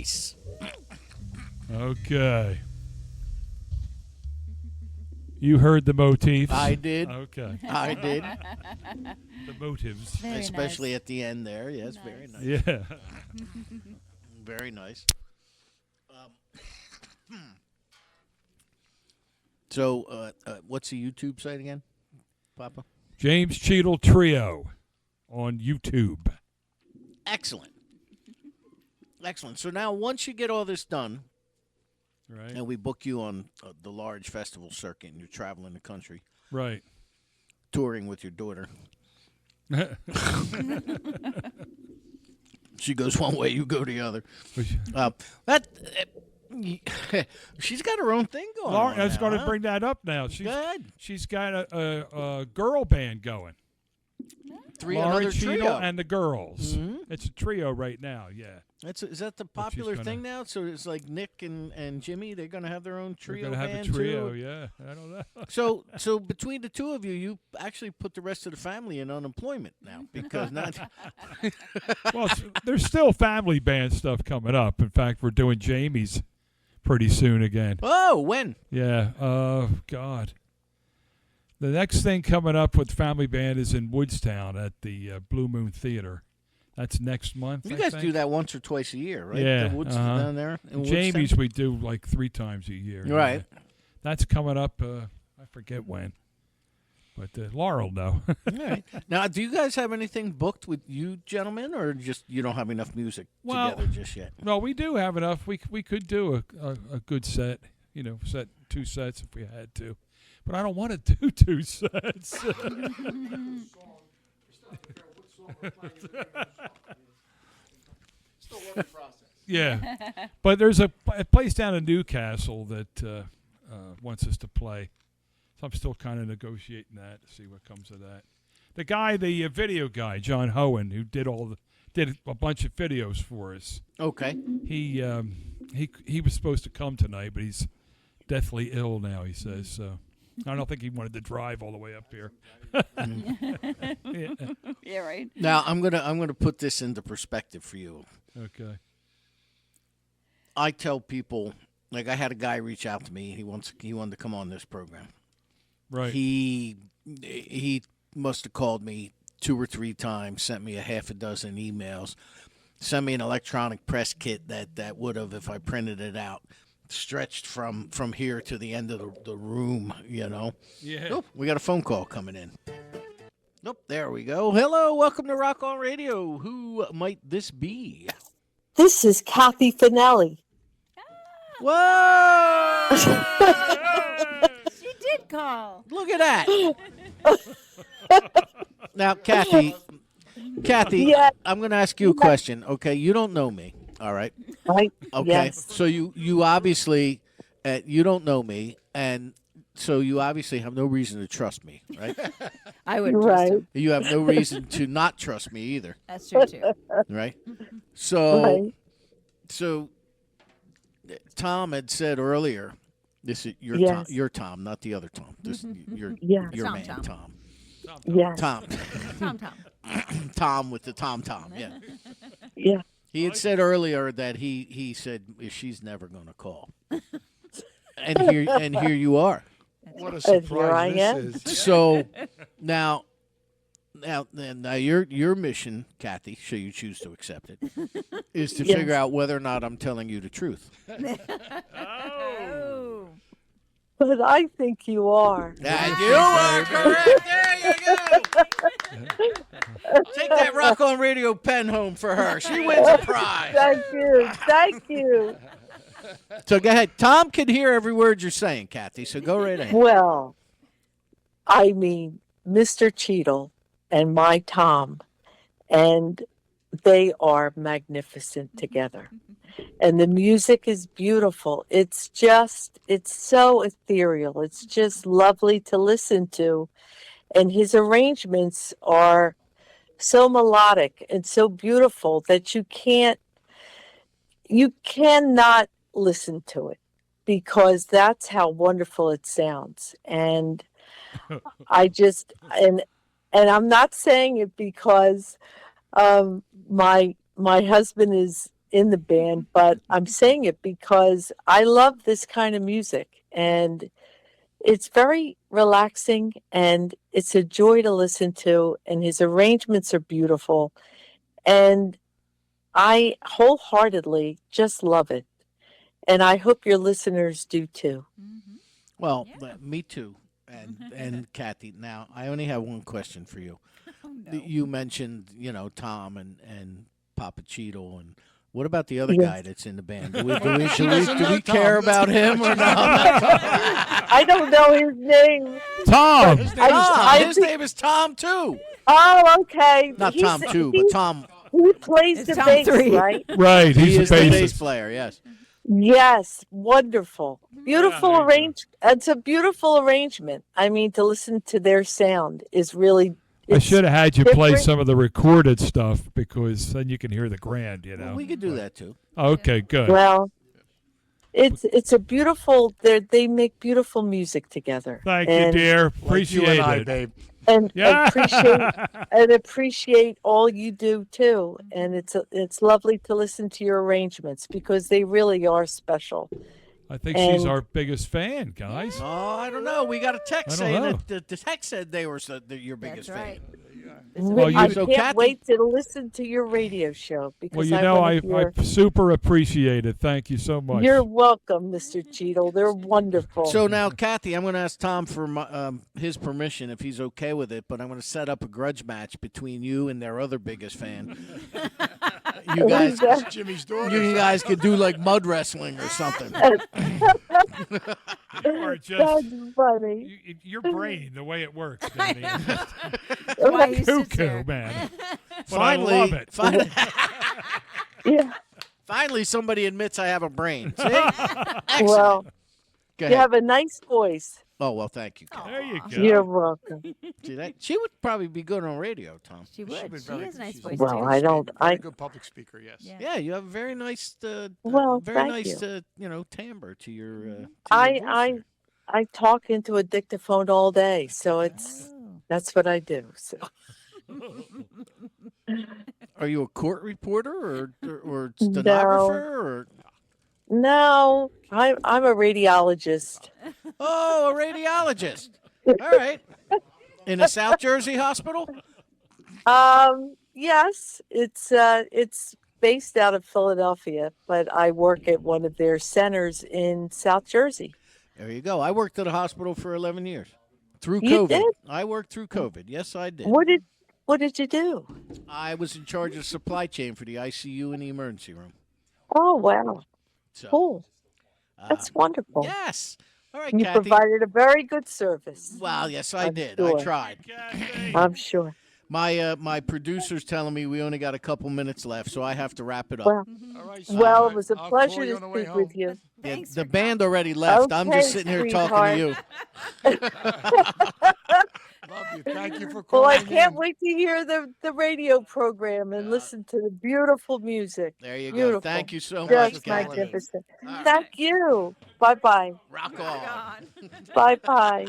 Nice. Okay. You heard the motifs. I did. Okay. I did. The motives. Very Especially nice. at the end there. Yes, very nice. Yeah. Very nice. So, what's the YouTube site again, Papa? James Cheadle Trio on YouTube. Excellent. Excellent. So now, once you get all this done, Right. and we book you on the large festival circuit, and you're traveling the country, Right. touring with your daughter. She goes one way, you go the other. She's got her own thing going on. I was going to huh? bring that up now. Good. She's got a girl band going. Another Lauren Cheadle trio. and the girls. Mhm. It's a trio right now, yeah. Is that the But she's popular gonna- thing now? So it's like Nick and Jimmy, they're going to have their own trio They're going to have band a trio, too? yeah. I don't know. So between the two of you, you actually put the rest of the family in unemployment now because not. Well, there's still family band stuff coming up. In fact, we're doing Jamie's pretty soon again. Oh, when? Yeah. God. The next thing coming up with family band is in Woodstown at the Blue Moon Theater. That's next month. You I guys think. do that once or twice a year, right? Yeah, The Woods uh-huh. down there. In Jamie's Woodstown? we do like 3 times a year. Right. Yeah. That's coming up. I forget when, but Laurel know. All right. Now, do you guys have anything booked with you gentlemen, or just you don't have enough music Well, together just yet? No, we do have enough. We could do a good set. Set 2 sets if we had to, but I don't want to do 2 sets. Yeah, but there's a place down in Newcastle that wants us to play. So I'm still kind of negotiating that to see what comes of that. The guy, the video guy, John Hohen, who did a bunch of videos for us. Okay. He was supposed to come tonight, but he's deathly ill now. He says so. I don't think he wanted to drive all the way up here. Yeah. Yeah, right. Now I'm gonna put this into perspective for you. Okay. I tell people, like I had a guy reach out to me. He wanted to come on this program. Right. He must have called me 2 or 3 times, sent me a half a dozen emails, sent me an electronic press kit that would have, if I printed it out, stretched from here to the end of the room, Yeah. Oh, we got a phone call coming in. Nope, there we go. Hello, welcome to Rock On Radio. Who might this be? This is Kathy Finelli. Whoa! She did call. Look at that. Now, Kathy, Yes. I'm going to ask you a question. Okay, you don't know me. All right. Right? Okay. Yes. So you obviously you don't know me, and so you obviously have no reason to trust me, right? I would trust Right. him. You have no reason to not trust me either, That's true too. right? So Right. so Tom had said earlier, this is your Yes. Tom, your Tom, not the other Tom. This your Yes. your Tom, man, Tom. Tom. Yes. Tom. Tom. Tom with the Tom. Yeah. Yeah. He had said earlier that he said she's never going to call, and here you are. What a And here surprise I this am. is. So now your mission, Kathy, should you choose to accept it, is to Yes. figure out whether or not I'm telling you the truth. Oh. But I think you are. And you are correct. There you go. Take that Rock On Radio pen home for her. She wins a prize. Thank you. Thank you. So go ahead. Tom can hear every word you're saying, Kathy. So go right ahead. Well, I mean, Mr. Cheadle and my Tom, and they are magnificent together. And the music is beautiful. It's so ethereal. It's just lovely to listen to. And his arrangements are so melodic and so beautiful that you cannot listen to it because that's how wonderful it sounds. And I just, and I'm not saying it because my husband is in the band, but I'm saying it because I love this kind of music, and it's very relaxing, and it's a joy to listen to, and his arrangements are beautiful, and I wholeheartedly just love it. And I hope your listeners do too. Well, me too. And Kathy, now I only have one question for you. You mentioned, Tom and Papa Cheadle, and what about the other guy that's in the band? Do we care about him or not? I don't know his name. Tom. His I name is Tom too. Oh, okay. Not Tom 2, but Tom. He plays It's the Tom bass, 3. right? Right, He he's is a the bassist. bass player. Yes. Yes, wonderful. Beautiful there you go. It's a beautiful arrangement. I mean, to listen to their sound is really. I should have had you play different. some of the recorded stuff because then you can hear the grand, Well, we could do that too. Okay, good. Well, it's a beautiful. They make beautiful music together. Thank you, And- dear. Like you Appreciate and I, it. babe. And Yeah. appreciate all you do too. And it's lovely to listen to your arrangements because they really are special. I think she's And- our biggest fan, guys. Oh, I don't know. We got a text I don't saying know. that the text said they were your biggest That's right. fan. Well, I you- So can't Kathy- wait to listen to your radio show because Well, you I know, wanna I hear- super appreciate it. Thank you so much. You're welcome, Mr. Cheadle. They're wonderful. So now, Kathy, I'm going to ask Tom for his permission if he's okay with it, but I'm going to set up a grudge match between you and their other biggest fan. You guys, Jimmy's daughter. you guys could do like mud wrestling or something. You are just That's funny. your brain, the way it works, Danny. is just Why you sit cuckoo, there. man. But Finally, I love it. Yeah. Finally, somebody admits I have a brain. See? Well, Excellent. Go you ahead. have a nice voice. Oh, well, thank you, Kathy. There you go. You're welcome. See that? She would probably be good on radio, Tom. She would. been She very has a nice she's voice Well, too. I don't. Very I good public speaker, yes. Yeah. Yeah, you have a very nice, Well, very thank nice, you. timbre to your. To your I voice I there. I talk into a dictaphone all day, so that's what I do. So Are you a court reporter or stenographer or? no, I'm a radiologist. Oh, a radiologist. All right. In a South Jersey hospital? Yes, it's based out of Philadelphia, but I work at one of their centers in South Jersey. There you go. I worked at a hospital for 11 years. Through You COVID. did? I worked through COVID. Yes, I did. What did you do? I was in charge of supply chain for the ICU and the emergency room. Oh wow, So, cool. That's wonderful. yes. All right, You Kathy. provided a very good service. Well, yes, I I'm did. sure. I tried. I'm sure. My producer's telling me we only got a couple minutes left, so I have to wrap it up. Well, All right, well, so it was a I'll pleasure call you to on the way speak home. with you. Yeah, Thanks the for band already left. I'm Okay, just sitting here talking to you. Love you. Thank you for Well, calling I can't in. wait to hear the radio program and listen to the beautiful music. There you Beautiful. go. Thank you so Just much, Kathy. magnificent. All right. Thank you. Bye bye. Rock on. Bye bye.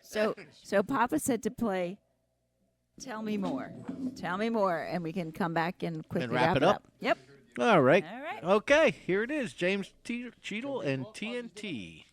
So Papa said to play Tell Me More. Tell Me More, and we can come back and quickly wrap it up? Yep. All right. All right. Okay, here it is. James Cheadle and TNT.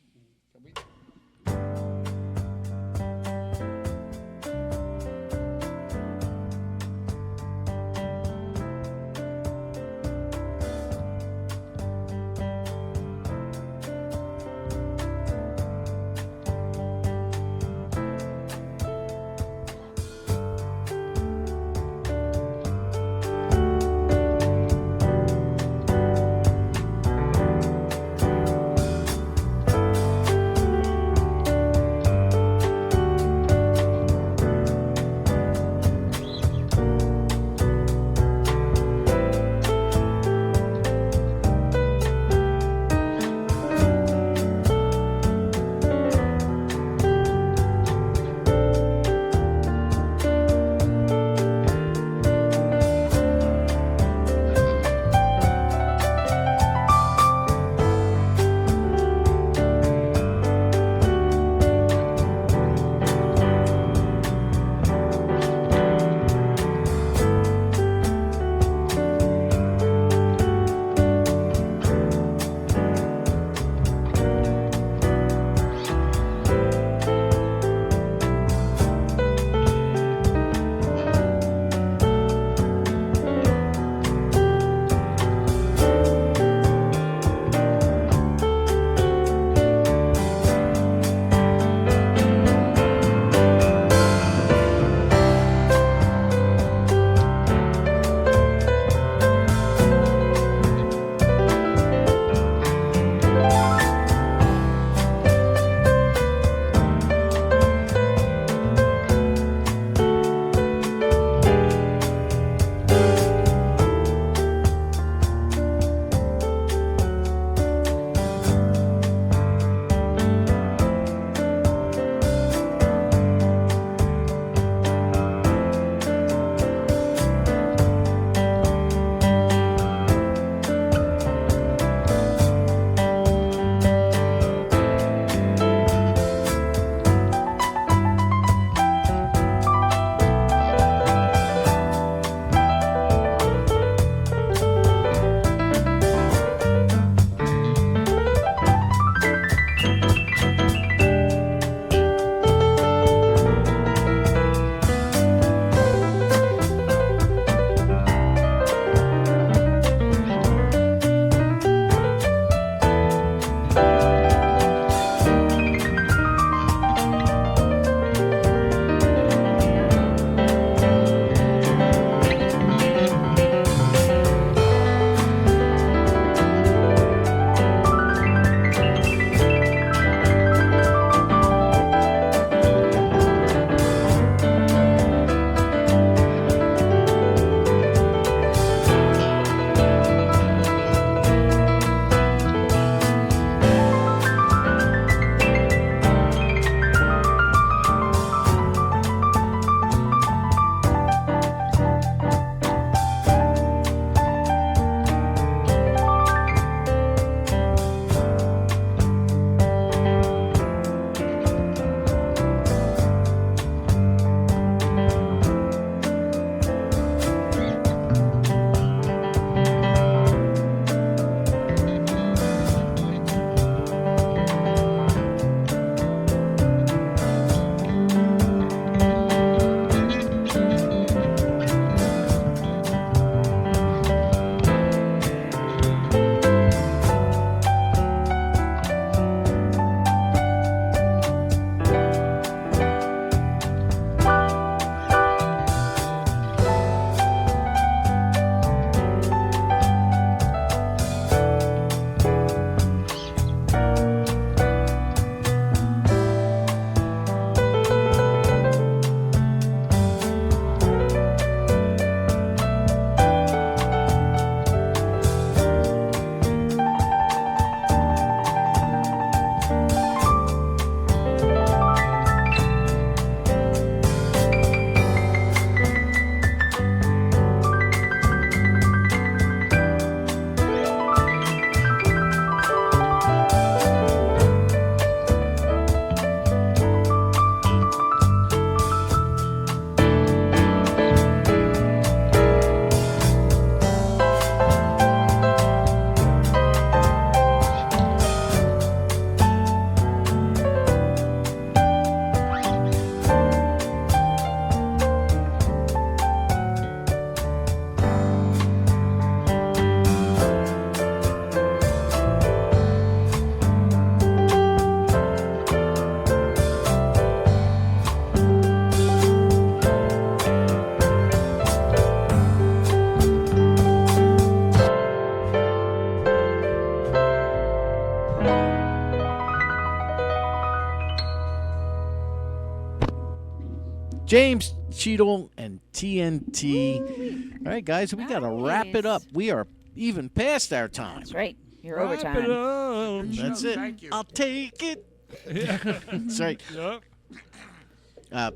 James Cheadle and TNT. All right, guys, we got to wrap it up. We are even past our time. That's right. You're Wrap it overtime. up. That's it. Thank you. I'll take it. That's right. Yep.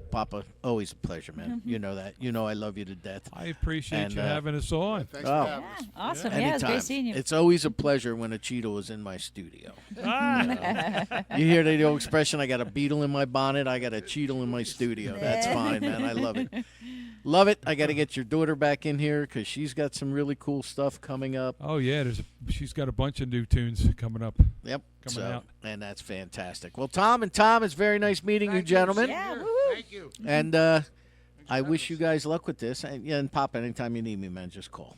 Papa, always a pleasure, man. You know that. You know I love you to death. I appreciate And, you having us on. Thanks Oh. for having us. Awesome. Yeah, Anytime. it's great seeing you. It's always a pleasure when a Cheeto is in my studio. Ah. You hear the old expression, I got a beetle in my bonnet, I got a Cheetle in my studio. That's fine, man. I love it. Love it. I got to get your daughter back in here because she's got some really cool stuff coming up. Oh yeah, she's got a bunch of new tunes coming up. Yep. Coming out. And that's fantastic. Well, Tom, it's very nice meeting you, gentlemen. Yeah, woohoo. Thank you. And I wish you guys luck with this. And Papa, anytime you need me, man, just call.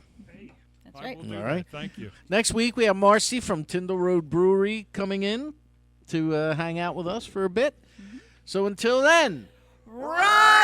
That's right. I will do All that. right. Thank you. Next week, we have Marcy from Tyndall Road Brewery coming in to hang out with us for a bit. So until then, rock!